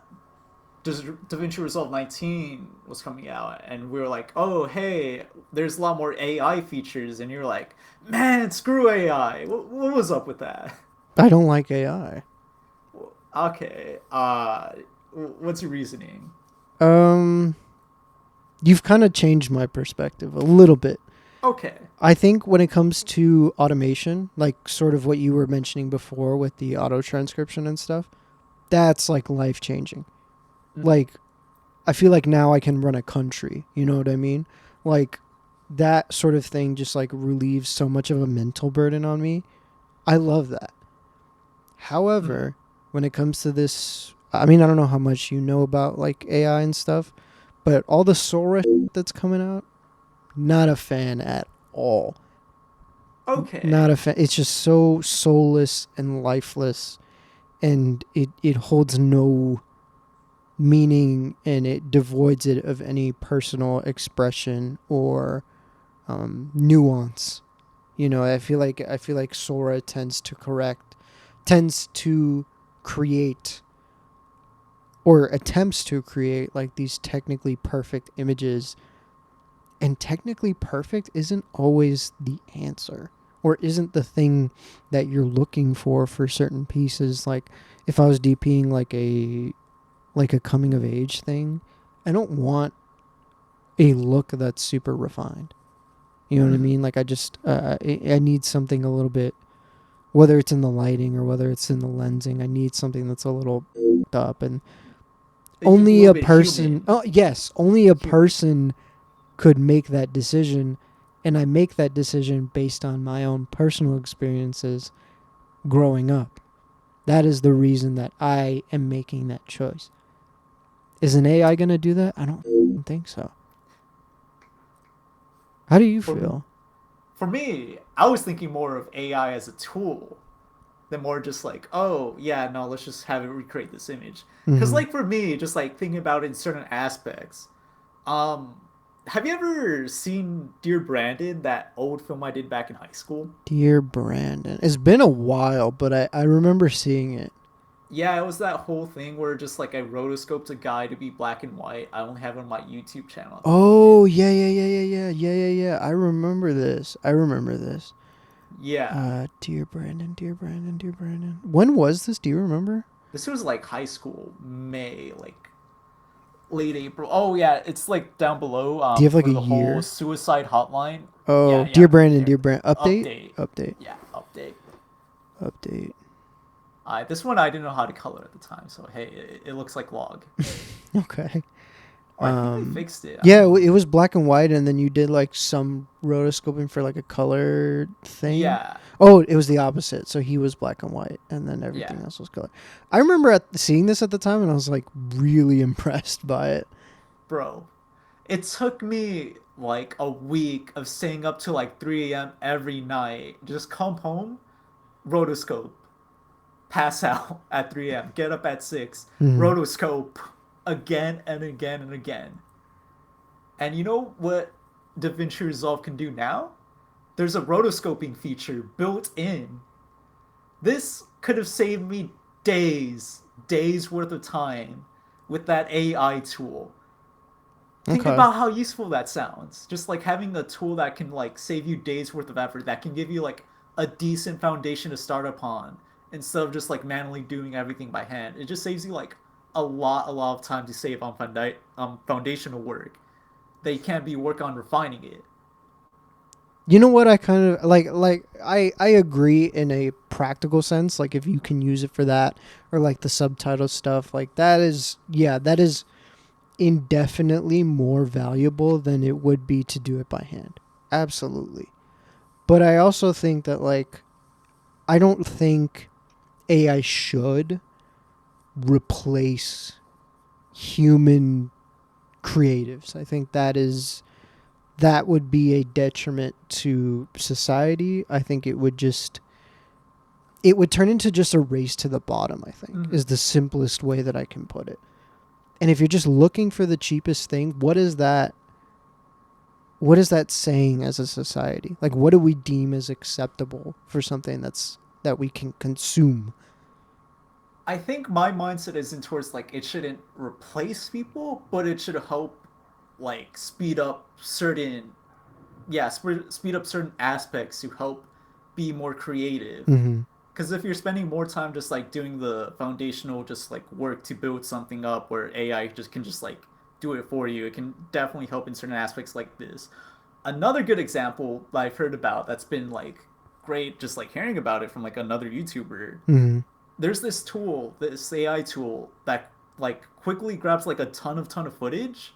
DaVinci Resolve 19 was coming out, and we were like, oh, hey, there's a lot more AI features, and you're like, man, screw AI. What was up with that? I don't like AI. Okay, what's your reasoning? Um, you've kind of changed my perspective a little bit. Okay. I think when it comes to automation, like sort of what you were mentioning before with the auto transcription and stuff, that's like life changing. Mm-hmm. Like, I feel like now I can run a country. You know what I mean? Like, that sort of thing just like relieves so much of a mental burden on me. I love that. Mm-hmm. However, when it comes to this, I mean, I don't know how much you know about like AI and stuff, but all the Sora that's coming out, not a fan at all. Not Okay. a fan. It's just so soulless and lifeless, and it holds no meaning, and it devoids it of any personal expression or nuance. You know, I feel like Sora tends to create or attempts to create like these technically perfect images, and technically perfect isn't always the answer or isn't the thing that you're looking for certain pieces. Like if I was DPing like a coming of age thing, I don't want a look that's super refined. You know what I Mm-hmm. mean? Like I need something a little bit, whether it's in the lighting or whether it's in the lensing. I need something that's a little up, and A only little a bit person. human. Oh yes, only a Human. person could make that decision, and I make that decision based on my own personal experiences growing up. That is the reason that I am making that choice. Is an AI going to do that? I don't think so. How do you For feel? for me, I was thinking more of AI as a tool than more just like, oh yeah, no, let's just have it recreate this image. Cause Mm-hmm. like for me, just like thinking about it in certain aspects. Um, have you ever seen Dear Brandon, that old film I did back in high school? Dear Brandon. It's been a while, but I remember seeing it. Yeah, it was that whole thing where just like I rotoscoped a guy to be black and white. I only have it on my YouTube channel at the moment. Oh, yeah, yeah, yeah, yeah, yeah, yeah, yeah, yeah. I remember this. I remember this. Yeah. Dear Brandon, dear Brandon, dear Brandon. When was this? Do you remember? This was like high school, May, like late April. Oh yeah, it's like down below Do you have like for a the whole year? suicide hotline. Oh, Yeah, dear yeah, right Brandon, there. dear Brandon. Update, Update. update, Yeah, update. update. This one I didn't know how to color at the time, so hey, it looks like log. Okay. Or I think they fixed it. I Yeah, don't it know. was black and white, and then you did like some rotoscoping for like a color thing. Yeah, Oh, it was the opposite. So he was black and white, and then yeah, everything else was color. I remember seeing this at the time, and I was like really impressed by it. bro. It took me like a week of staying up till like 3 a.m. every night. Just come home, rotoscope, pass out at 3 a.m., get up at 6, Mm-hmm. rotoscope again and again and again. And you know what DaVinci Resolve can do now? There's a rotoscoping feature built in. This could have saved me days worth of time with that AI tool. Think Okay. about how useful that sounds. Just like having a tool that can like save you days worth of effort, that can give you like a decent foundation to start upon instead of just like manually doing everything by hand. It just saves you like a lot of time to save on foundational work that you can't be work on refining it. You know what I kind of I agree in a practical sense, like if you can use it for that or like the subtitle stuff, like that is indefinitely more valuable than it would be to do it by hand. Absolutely. But I also think that like I don't think AI should replace human creatives. I think that would be a detriment to society. I think it would turn into just a race to the bottom, I think, is Mm-hmm. the simplest way that I can put it. And if you're just looking for the cheapest thing, what is that saying as a society? Like what do we deem as acceptable for something that we can consume? I think my mindset isn't towards like it shouldn't replace people, but it should help like speed up certain speed up certain aspects to help be more creative. Mm-hmm. Because if you're spending more time just like doing the foundational just like work to build something up where AI just can just like do it for you, it can definitely help in certain aspects like this. Another good example I've heard about that's been like great just like hearing about it from like another YouTuber. Mm-hmm. There's this tool, this AI tool that like quickly grabs like a ton of footage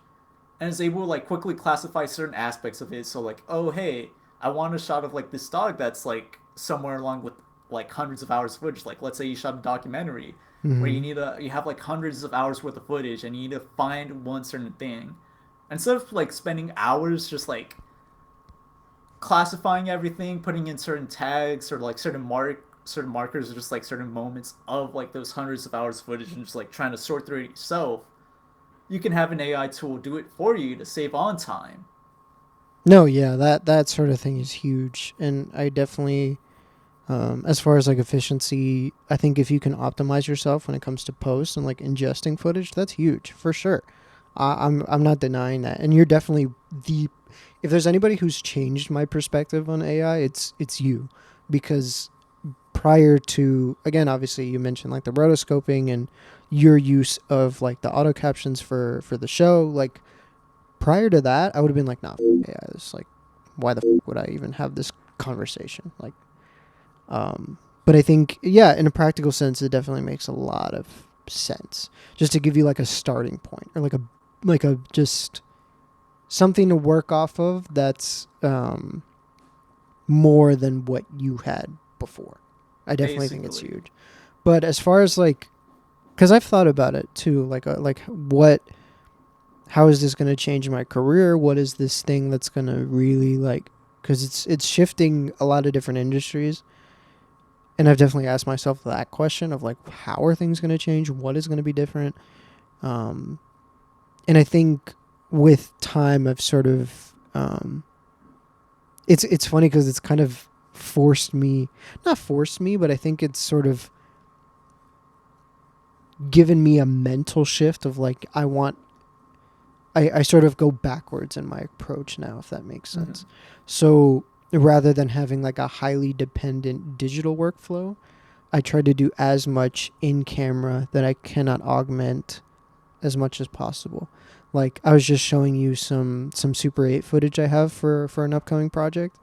and is able to like quickly classify certain aspects of it. So like, oh hey, I want a shot of like this dog that's like somewhere along with like hundreds of hours of footage. Like let's say you shot a documentary where Mm-hmm. you have like hundreds of hours worth of footage and you need to find one certain thing. Instead of like spending hours just like classifying everything, putting in certain tags or like certain markers or just like certain moments of like those hundreds of hours of footage and just like trying to sort through it yourself, you can have an AI tool do it for you to save on time. No, yeah, that sort of thing is huge, and I definitely, as far as like efficiency, I think if you can optimize yourself when it comes to post and like ingesting footage, that's huge for sure. I'm not denying that, and you're definitely the. If there's anybody who's changed my perspective on AI, it's you, because prior to, again, obviously you mentioned like the rotoscoping and your use of like the auto captions for the show, like prior to that, I would have been like, nah, AI. It's like, why the would I even have this conversation? Like, but I think, yeah, in a practical sense, it definitely makes a lot of sense. Just to give you like a starting point or like a just something to work off of that's more than what you had before. I definitely think it's Basically. huge. But as far as like, because I've thought about it too, like what how is this going to change my career? What is this thing that's going to really like, because it's shifting a lot of different industries, and I've definitely asked myself that question of like, how are things going to change? What is going to be different? Um, and I think with time, I've sort of it's funny because it's kind of forced me, not forced me, but I think it's sort of given me a mental shift of like I sort of go backwards in my approach now, if that makes Mm-hmm. sense. So rather than having like a highly dependent digital workflow, I try to do as much in camera that I cannot augment as much as possible. Like I was just showing you some Super 8 footage I have for an upcoming project.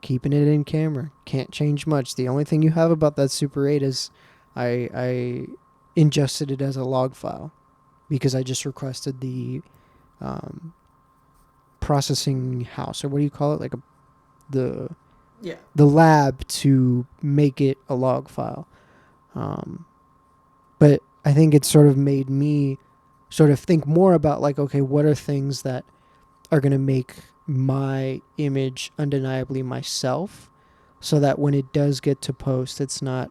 Keeping it in camera. Can't change much. The only thing you have about that Super 8 is I ingested it as a log file because I just requested the um, processing house, or what do you call it, like the Yeah. the lab, to make it a log file. um, but I think it sort of made me sort of think more about like, okay, what are things that are going to make my image undeniably myself, so that when it does get to post, it's not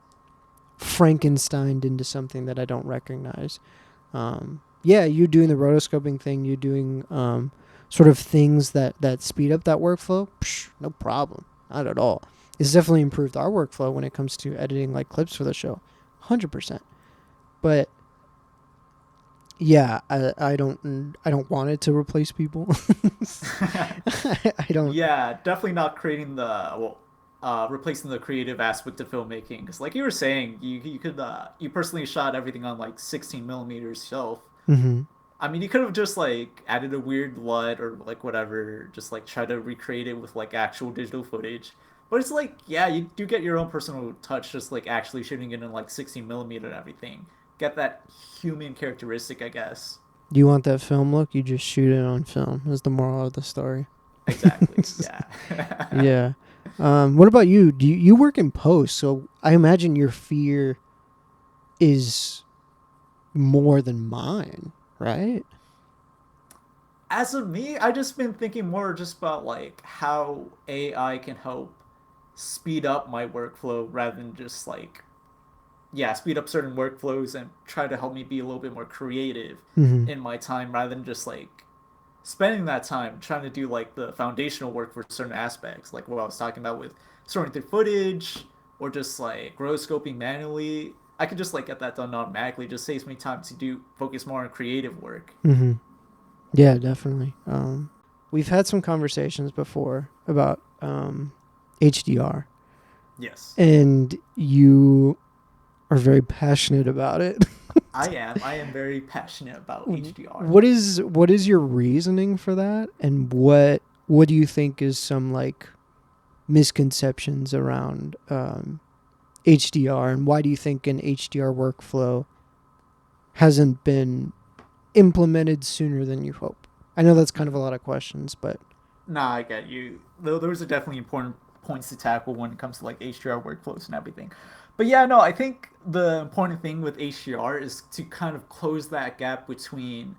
Frankensteined into something that I don't recognize. Yeah, you doing the rotoscoping thing, you doing sort of things that speed up that workflow. Psh, no problem, not at all. It's definitely improved our workflow when it comes to editing like clips for the show, 100%. But yeah, I don't want it to replace people. I don't. Yeah, definitely not creating the replacing the creative aspect of filmmaking. Because like you were saying, you could you personally shot everything on like 16 millimeters self. Mm-hmm. I mean, you could have just like added a weird LUT or like whatever, just like try to recreate it with like actual digital footage. But it's like, yeah, you do get your own personal touch, just like actually shooting it in like 16 millimeter and everything. Get that human characteristic, I guess. Do you want that film look? You just shoot it on film. Is the moral of the story. Exactly. Yeah. Yeah. What about you? Do you work in post? So I imagine your fear is more than mine, right? As of me, I just been thinking more just about like how AI can help speed up my workflow rather than just like speed up certain workflows and try to help me be a little bit more creative Mm-hmm. in my time rather than just like spending that time trying to do like the foundational work for certain aspects, like what I was talking about with sorting through footage or just like rotoscoping manually. I could just like get that done automatically. It just saves me time to do focus more on creative work. Mm-hmm. Yeah, definitely. We've had some conversations before about HDR, Yes, and you are very passionate about it. I am. I am very passionate about HDR. What is your reasoning for that, and what do you think is some like misconceptions around HDR, and why do you think an HDR workflow hasn't been implemented sooner than you hope? I know that's kind of a lot of questions, but Nah, I get you. Though those are definitely important points to tackle when it comes to like HDR workflows and everything. But yeah, no, I think the important thing with HDR is to kind of close that gap between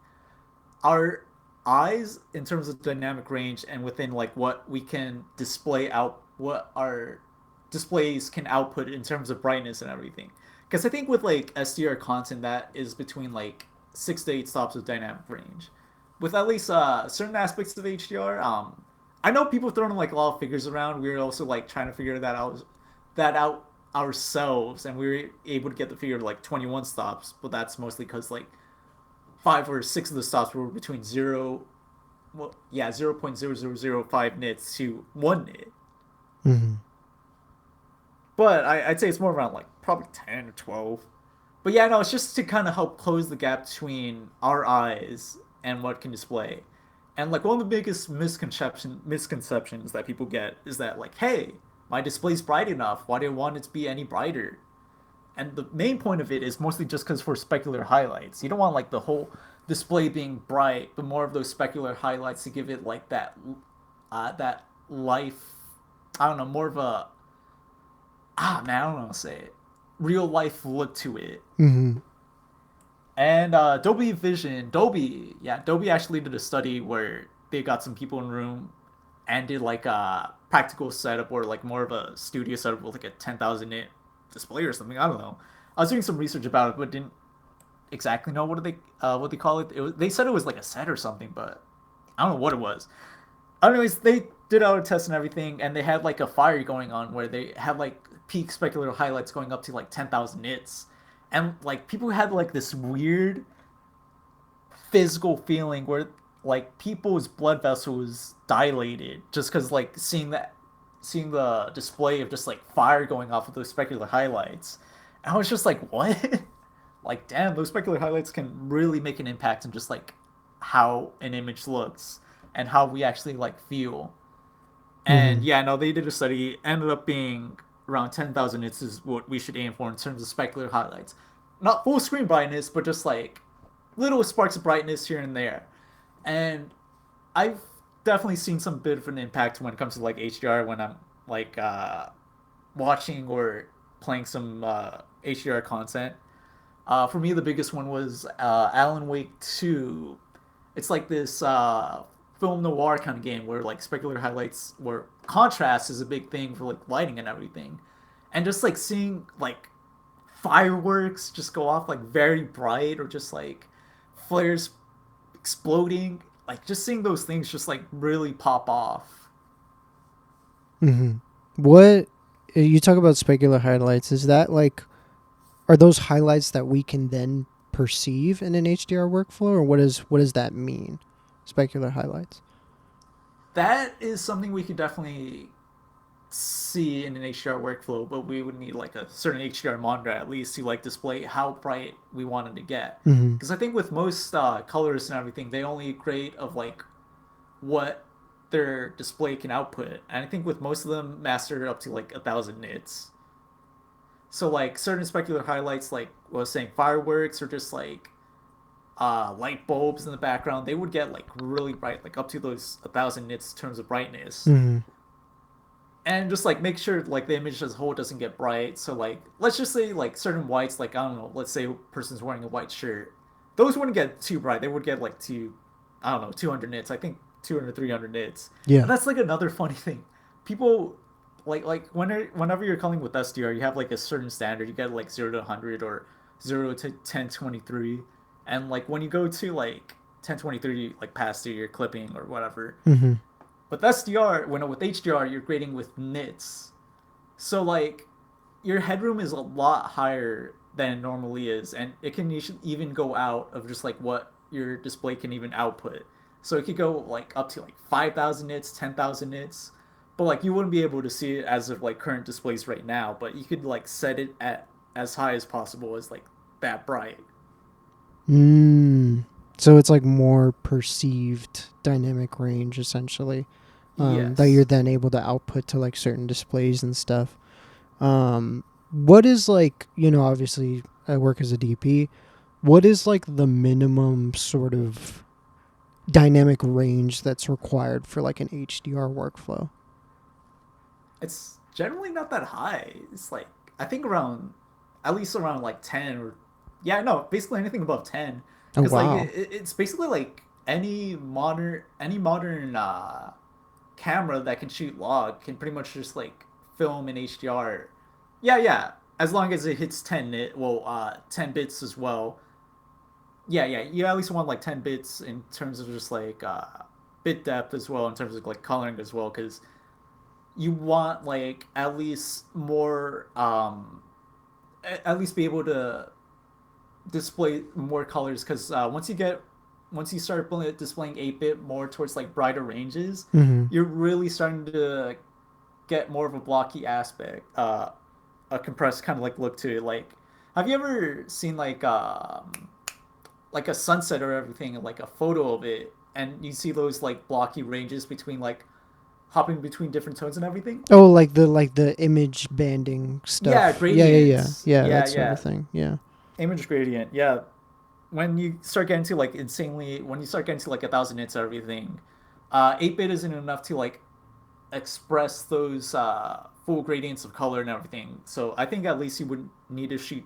our eyes in terms of dynamic range and within like what we can display out, what our displays can output in terms of brightness and everything. Because I think with like SDR content, that is between like 6 to 8 stops of dynamic range. With at least certain aspects of HDR, I know people throwing like a lot of figures around. We were also like trying to figure that out ourselves, and we were able to get the figure to like 21 stops. But that's mostly because like 5 or 6 of the stops were between zero, well, yeah, 0.0005 nits to 1 nit. mm-hmm. But I'd say it's more around like probably 10 or 12. But yeah, no, it's just to kind of help close the gap between our eyes and what can display. And like one of the biggest misconceptions that people get is that like, hey, my display's bright enough. Why do I want it to be any brighter? And the main point of it is mostly just because for specular highlights. You don't want like the whole display being bright, but more of those specular highlights to give it like that life. I don't know, more of a man, I don't know how to say it, real life look to it. Mm-hmm. And Dolby actually did a study where they got some people in a room and did like a practical setup or like more of a studio setup with like a 10,000 nit display or something. I don't know. I was doing some research about it, but didn't exactly know what they call it. They said it was like a set or something, but I don't know what it was. Anyways, they did our test and everything, and they had like a fire going on where they had like peak speculative highlights going up to like 10,000 nits, and like people had like this weird physical feeling where like people's blood vessels dilated just because like seeing the display of just like fire going off of those speculative highlights. And I was just like, what? Like, damn, those speculative highlights can really make an impact on just like how an image looks and how we actually like feel. Mm-hmm. And yeah, no, they did a study. Ended up being around 10,000 nits is what we should aim for in terms of specular highlights. Not full screen brightness, but just like little sparks of brightness here and there. And I've definitely seen some bit of an impact when it comes to like HDR when I'm like watching or playing some HDR content. For me, the biggest one was Alan Wake 2. It's like this film noir kind of game where like specular highlights, where contrast is a big thing for like lighting and everything. And just like seeing like fireworks just go off like very bright or just like flares exploding, like just seeing those things just like really pop off. Mm-hmm. What you talk about specular highlights? Is that like are those highlights that we can then perceive in an HDR workflow, or what does that mean? Specular highlights. That is something we could definitely see in an HDR workflow, but we would need like a certain HDR monitor at least to like display how bright we wanted to get. Mm-hmm. Because I think with most colorists and everything, they only grade of like what their display can output, and I think with most of them master up to like 1,000 nits. So like certain specular highlights, like what I was saying, fireworks or just like light bulbs in the background, they would get like really bright, like up to those 1,000 nits in terms of brightness. Mm-hmm. And just like make sure like the image as a whole doesn't get bright. So like let's just say like certain whites, like I don't know, let's say a person's wearing a white shirt, those wouldn't get too bright. They would get like I don't know, 200 nits. I think 200 300 nits. Yeah. And that's like another funny thing. People whenever you're calling with SDR, you have like a certain standard. You get like 0 to 100 or 0 to 1023, and like when you go to like 1023, like past your clipping or whatever. Mm-hmm. With SDR, with HDR, you're grading with nits. So like your headroom is a lot higher than it normally is, and it can even go out of just like what your display can even output. So it could go like up to like 5,000 nits, 10,000 nits, but like you wouldn't be able to see it as of like current displays right now. But you could like set it at as high as possible as like that bright. Mm. So it's like more perceived dynamic range essentially, that you're Yes. then able to output to like certain displays and stuff. What is like, obviously I work as a DP. What is like the minimum sort of dynamic range that's required for like an HDR workflow? It's generally not that high. It's like I think around at least around like 10 or yeah, no, basically anything above 10 Oh cuz like wow. it's basically like any modern camera that can shoot log can pretty much just like film in HDR. Yeah, yeah, as long as it hits 10 nit, well 10 bits as well. Yeah, yeah, you at least want like 10 bits in terms of just like bit depth as well in terms of like coloring as well cuz you want like at least more at least be able to display more colors because once you start displaying 8-bit more towards like brighter ranges, Mm-hmm. you're really starting to get more of a blocky aspect, a compressed kind of like look to it. Like have you ever seen like a sunset or everything, like a photo of it, and you see those like blocky ranges between like hopping between different tones and everything? Oh, like the image banding Yeah, stuff. Yeah, yeah, yeah, gradients. yeah. Yeah, That sort of yeah. thing. Yeah. Image gradient. Yeah. When you start getting to like when you start getting to like 1,000 nits and everything, 8-bit isn't enough to like express those full gradients of color and everything. So I think at least you would need to shoot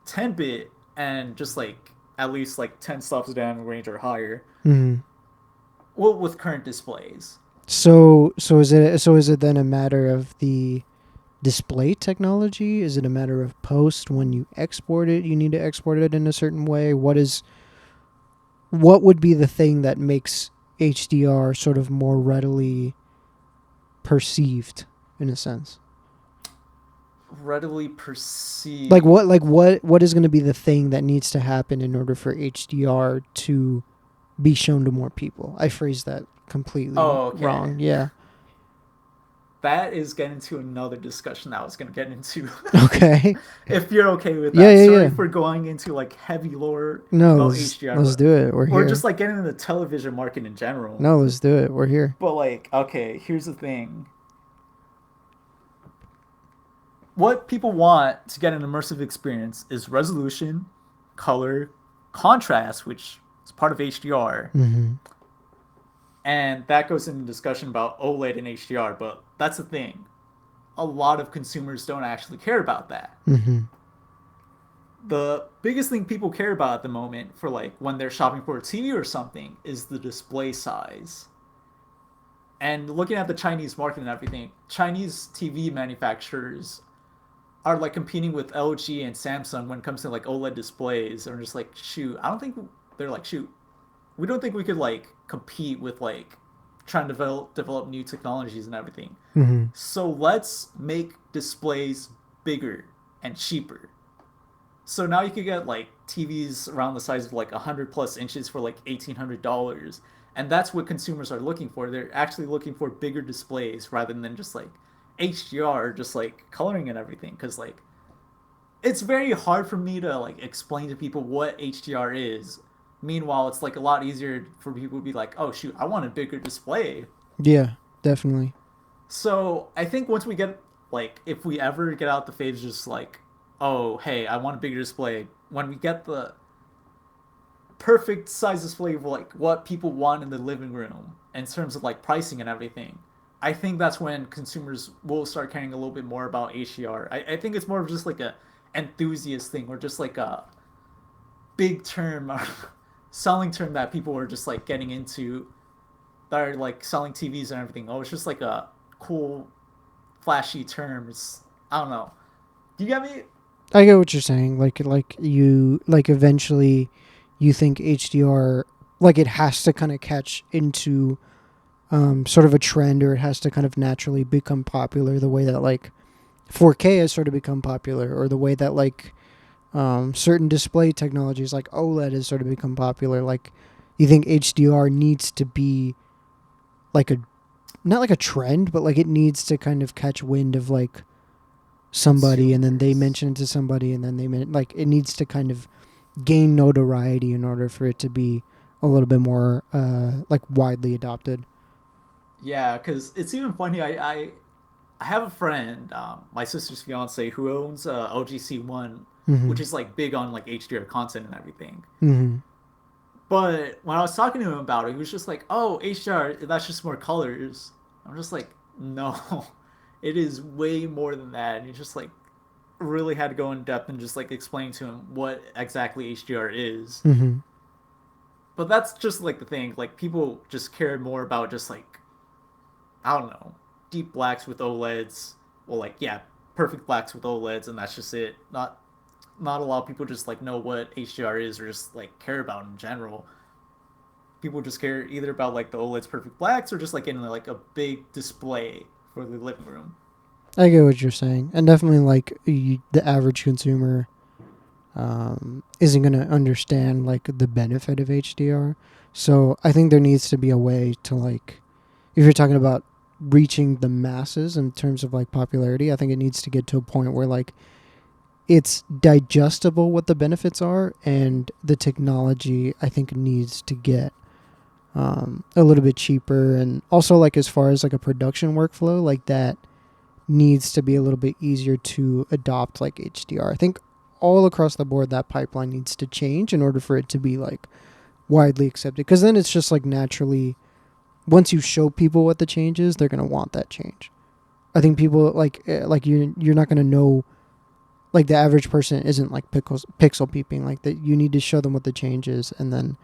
10-bit and just like at least like 10 stops down range or higher. Mm-hmm. Well, with current displays. So is it then a matter of the display technology? Is it a matter of post when you export it? You need to export it in a certain way. What would be the thing that makes HDR sort of more readily perceived in a sense? Readily Like perceived. what is going to be the thing that needs to happen in order for HDR to be shown to more people? I phrased that completely Oh, okay. wrong. Yeah. That is getting to another discussion that I was going to get into. Okay. If you're okay with Yeah, that. yeah, Sorry yeah. for going into like heavy lore No, about let's HDR, let's but do it. We're or just here. like getting into the television market in general. No, let's do it. We're here. But like, okay, here's the thing. What people want to get an immersive experience is resolution, color, contrast, which is part of HDR, Mm-hmm. and that goes into discussion about OLED and HDR, but that's the thing. A lot of consumers don't actually care about that. Mm-hmm. The biggest thing people care about at the moment for like when they're shopping for a TV or something is the display size. And looking at the Chinese market and everything, Chinese TV manufacturers are like competing with LG and Samsung when it comes to like OLED displays. And just like, shoot, I don't think they're like, shoot, we don't think we could like compete with like trying to develop new technologies and everything. Mm-hmm. So let's make displays bigger and cheaper. So now you could get like TVs around the size of like 100 plus inches for like $1,800, and that's what consumers are looking for. They're actually looking for bigger displays rather than just like HDR, just like coloring and everything. Because like it's very hard for me to like explain to people what HDR is. Meanwhile, it's like a lot easier for people to be like, oh shoot, I want a bigger display. Yeah, definitely. So I think once we get like if we ever get out the phase just like, oh hey, I want a bigger display, when we get the perfect size display of like what people want in the living room in terms of like pricing and everything, I think that's when consumers will start caring a little bit more about HDR. I think it's more of just like a enthusiast thing or just like a big term or selling term that people are just like getting into that are like selling TVs and everything. Oh, it's just like a cool flashy terms. I don't know. Do you get me? I get what you're saying. Like eventually you think HDR, like it has to kind of catch into sort of a trend, or it has to kind of naturally become popular the way that like 4K has sort of become popular, or the way that like certain display technologies like OLED has sort of become popular. Like, you think HDR needs to be like a not like a trend, but like it needs to kind of catch wind of like somebody, and then they Consumers. mention it to somebody, and then like it needs to kind of gain notoriety in order for it to be a little bit more like widely adopted. Yeah, because it's even funny. I have a friend, my sister's fiance, who owns OGC1, Mm-hmm. which is like big on like HDR content and everything. Mm-hmm. But when I was talking to him about it, he was just like, "Oh, HDR, that's just more colors." I'm just like, "No, it is way more than that." And he just like really had to go in depth and just like explain to him what exactly HDR is. Mm-hmm. But that's just like the thing. Like people just care more about just like I don't know, deep blacks with OLEDs. Well, like yeah, perfect blacks with OLEDs, and that's just it. Not a lot of people just like know what HDR is or just like care about in general. People just care either about like the OLED's perfect blacks or just like in like a big display for the living room. I get what you're saying, and definitely like the average consumer isn't going to understand like the benefit of HDR. So I think there needs to be a way to like, if you're talking about reaching the masses in terms of like popularity, I think it needs to get to a point where like it's digestible what the benefits are, and the technology I think needs to get a little bit cheaper, and also like as far as like a production workflow like that needs to be a little bit easier to adopt like HDR. I think all across the board that pipeline needs to change in order for it to be like widely accepted, because then it's just like naturally once you show people what the change is, they're going to want that change. I think people like you're not going to know, like the average person isn't like pixel peeping like that. You need to show them what the change is, and then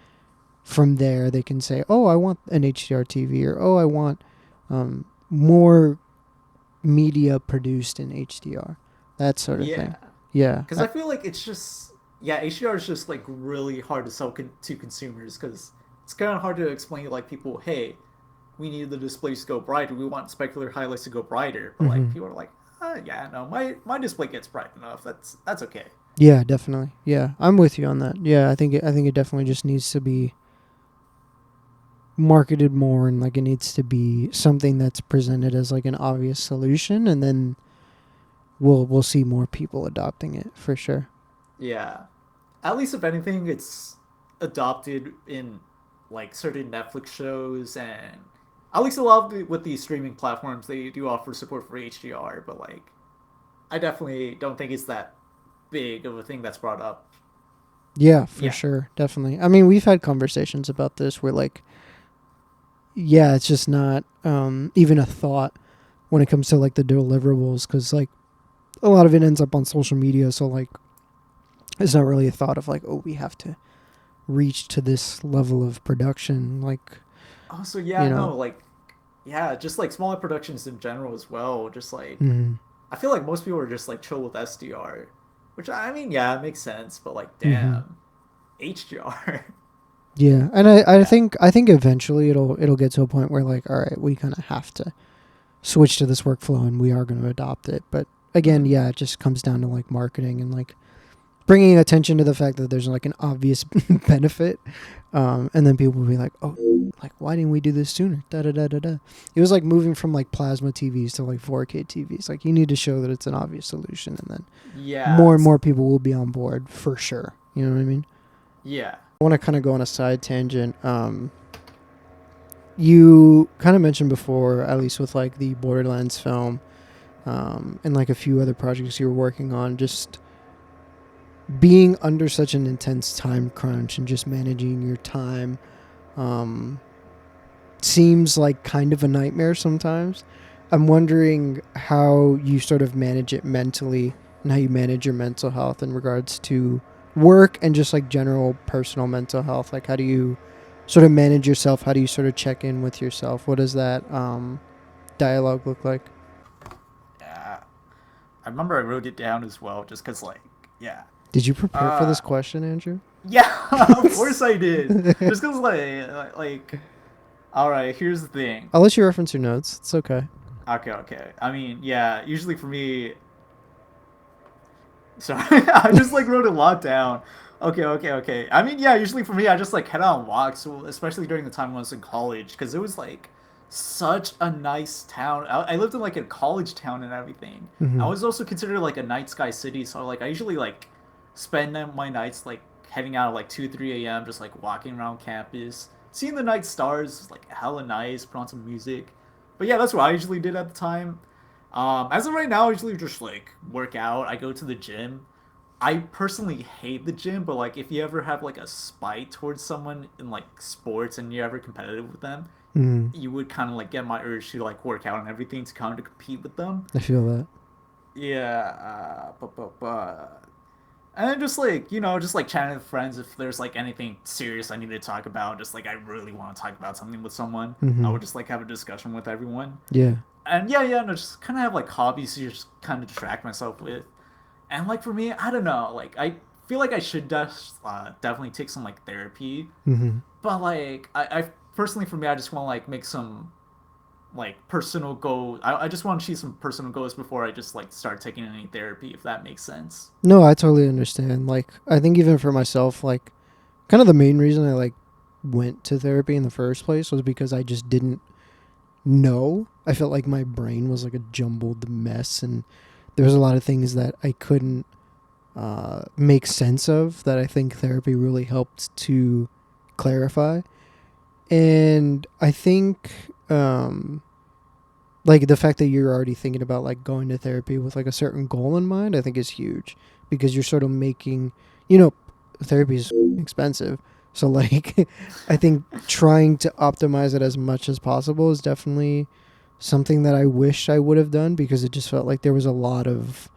from there they can say, oh, I want an HDR TV, or oh, I want more media produced in HDR, that sort of thing. Yeah, Yeah. because I feel like it's just yeah, HDR is just like really hard to sell to consumers because it's kind of hard to explain to like people, hey, we need the displays to go brighter. We want specular highlights to go brighter, but like Mm-hmm. people are like, yeah, no, my display gets bright enough. That's okay. Yeah, definitely. Yeah, I'm with you on that. Yeah, I think it definitely just needs to be marketed more, and like it needs to be something that's presented as like an obvious solution, and then we'll see more people adopting it for sure. Yeah, at least if anything, it's adopted in like certain Netflix shows and at least a lot of with these streaming platforms they do offer support for HDR, but like I definitely don't think it's that big of a thing that's brought up. Yeah, for Yeah. sure. Definitely. I mean, we've had conversations about this where like yeah, it's just not even a thought when it comes to like the deliverables, cuz like a lot of it ends up on social media, so like it's not really a thought of like, oh, we have to reach to this level of production, like, Oh, so you yeah, know. no, like yeah, just like smaller productions in general as well. Just like Mhm. I feel like most people are just like chill with SDR, which I mean, yeah, it makes sense, but like Mhm. damn, HDR. Yeah, and Yeah. I think eventually it'll get to a point where like, all right, we kind of have to switch to this workflow, and we are going to adopt it. But again, Mm-hmm. yeah, it just comes down to like marketing and like bringing attention to the fact that there's like an obvious benefit, and then people will be like, oh, like why didn't we do this sooner? Da da da da da. It was like moving from like plasma TVs to like 4K TVs. Like you need to show that it's an obvious solution, and then more Yeah. and more people will be on board for sure. You know what I mean? Yeah. I want to kind of go on a side tangent. You kind of mentioned before, at least with like the Borderlands film, and like a few other projects you were working on, just being under such an intense time crunch and just managing your time um, seems like kind of a nightmare sometimes. I'm wondering how you sort of manage it mentally, and how you manage your mental health in regards to work and just like general personal mental health. Like, how do you sort of manage yourself? How do you sort of check in with yourself? What does that dialogue look like? Yeah. I remember I wrote it down as well, just cause like, yeah, Did you prepare for uh, this question, Andrew? yeah, of course I did. Just cause like, all right, here's the thing. I'll let you reference your notes. It's okay. Okay, okay. I mean, yeah, usually for me, Sorry, I just like wrote a lot down. Okay, okay, okay. I mean, yeah, usually for me, I just like head out on walks, especially during the time when I was in college, because it was like such a nice town. I lived in like a college town and everything. I Mm-hmm. was also considered like a night sky city, so like I usually like spend my nights like heading out at like 2, 3 a.m., just like walking around campus, seeing the night stars, like hella nice, put on some music. But yeah, that's what I usually did at the time. As of right now, I usually just like work out. I go to the gym. I personally hate the gym, but like if you ever have like a spite towards someone in like sports and you're ever competitive with them, Mm-hmm. you would kind of like get my urge to like work out and everything to kind of compete with them. I feel that. Yeah, and then just like just like chatting with friends if there's like anything serious I need to talk about. Just like I really want to talk about something with someone, I Mm-hmm. would just like have a discussion with everyone. Yeah. And yeah, no, just kind of have like hobbies to just kind of distract myself with. And like for me, I don't know, like I feel like I should just definitely take some like therapy, Mm-hmm. but like I personally for me, I just want to like make some like personal goals. I just want to achieve some personal goals before I just like start taking any therapy, if that makes sense. No, I totally understand. Like, I think even for myself, like, kind of the main reason I like went to therapy in the first place was because I just didn't know. I felt like my brain was like a jumbled mess, and there was a lot of things that I couldn't make sense of that I think therapy really helped to clarify. And I think like the fact that you're already thinking about like going to therapy with like a certain goal in mind, I think is huge, because you're sort of making, you know, therapy is expensive. So like I think trying to optimize it as much as possible is definitely something that I wish I would have done, because it just felt like there was a lot of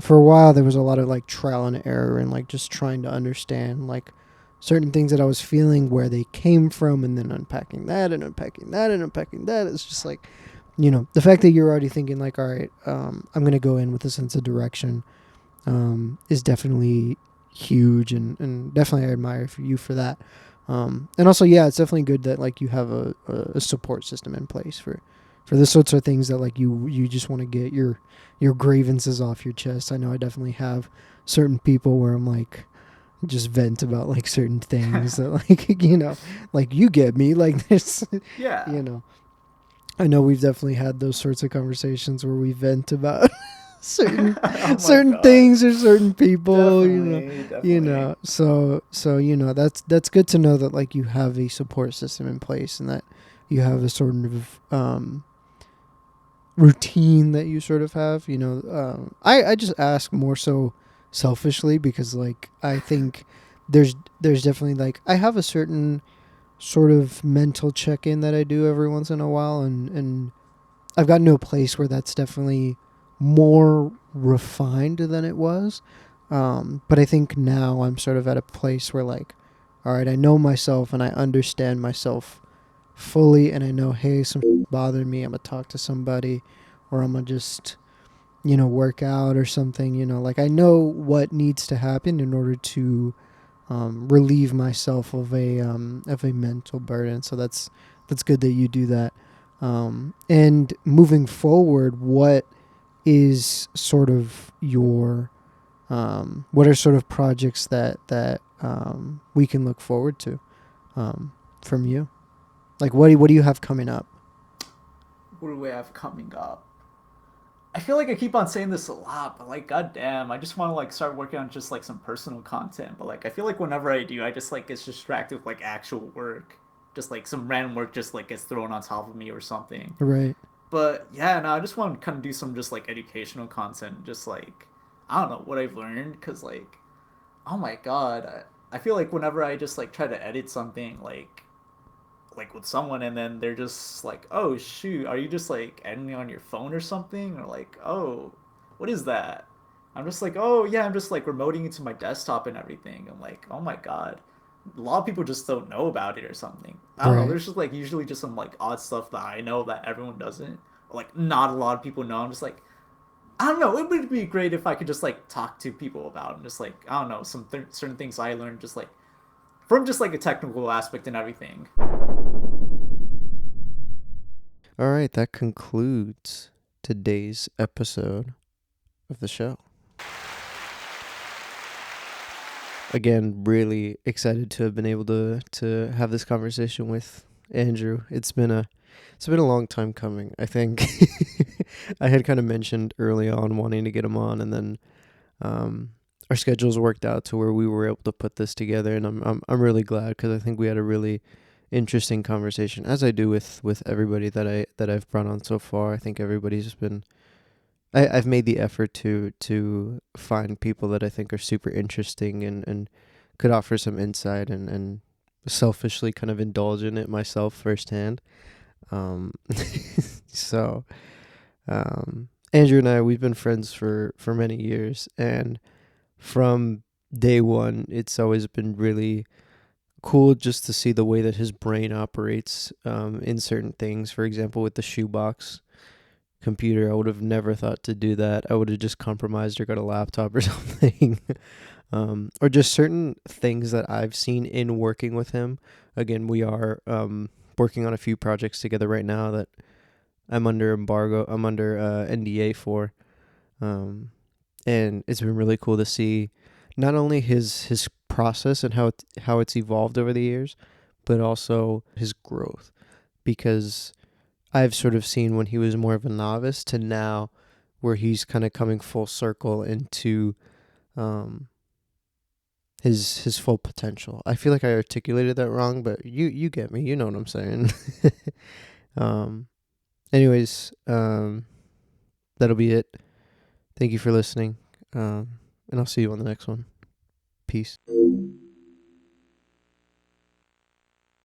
for a while there was a lot of like trial and error and like just trying to understand like certain things that I was feeling, where they came from, and then unpacking that and unpacking that and unpacking that. It's just like, the fact that you're already thinking like, all right, I'm gonna go in with a sense of direction, is definitely huge, and definitely I admire for you for that. And also, yeah, it's definitely good that like you have a support system in place for the sorts of things that like you just want to get your grievances off your chest. I know I definitely have certain people where I'm like just vent about like certain things that like like you get me like this. Yeah. you know I know we've definitely had those sorts of conversations where we vent about certain Oh my certain god. things or certain people. Definitely, definitely. So that's good to know that like you have a support system in place, and that you have a sort of routine that you sort of have. I just ask more so selfishly, because like I think there's definitely like I have a certain sort of mental check-in that I do every once in a while, and I've gotten to a place where that's definitely more refined than it was. But I think now I'm sort of at a place where like, all right, I know myself and I understand myself fully, and I know, hey, some bothering me, I'm gonna talk to somebody, or I'm gonna just work out or something. Like I know what needs to happen in order to relieve myself of a mental burden. So that's good that you do that. And moving forward, what is sort of your what are sort of projects that we can look forward to from you? Like what do you have coming up? What do we have coming up? I feel like I keep on saying this a lot, but like, goddamn, I just want to like start working on just like some personal content. But like, I feel like whenever I do, I just like get distracted with like actual work, just like some random work just like gets thrown on top of me or something. Right. But yeah, no, I just want to kind of do some just like educational content, just like I don't know what I've learned, cause like, oh my god, I feel like whenever I just like try to edit something like with someone and then they're just like, oh shoot, are you just like editing on your phone or something, or like, oh, what is that? I'm just like, oh yeah, I'm just like remoting it to my desktop and everything. I'm like, oh my god, a lot of people just don't know about it or something. I don't know, Right. there's just like usually just some like odd stuff that I know that everyone doesn't, or like not a lot of people know. I'm just like, I don't know, it would be great if I could just like talk to people about them, just like I don't know, some certain things I learned just like from just like a technical aspect and everything. All right, that concludes today's episode of the show. again, really excited to have been able to have this conversation with Andrew. It's been a long time coming. I think I had kind of mentioned early on wanting to get him on, and then our schedules worked out to where we were able to put this together, and I'm really glad, because I think we had a really interesting conversation, as I do with everybody that I've brought on so far. I think everybody's been I've made the effort to find people that I think are super interesting and could offer some insight, and selfishly kind of indulge in it myself firsthand. Um, so Andrew and I, we've been friends for many years, and from day one, it's always been really cool just to see the way that his brain operates in certain things. For example, with the shoebox computer, I would have never thought to do that. I would have just compromised or got a laptop or something. Or just certain things that I've seen in working with him. Again, we are working on a few projects together right now that I'm under embargo. I'm under NDA for, and it's been really cool to see not only his process and how it's evolved over the years, but also his growth, because I've sort of seen when he was more of a novice to now, where he's kind of coming full circle into um, his full potential. I feel like I articulated that wrong, but you get me. You know what I'm saying. um, anyways, that'll be it. Thank you for listening, and I'll see you on the next one. Peace.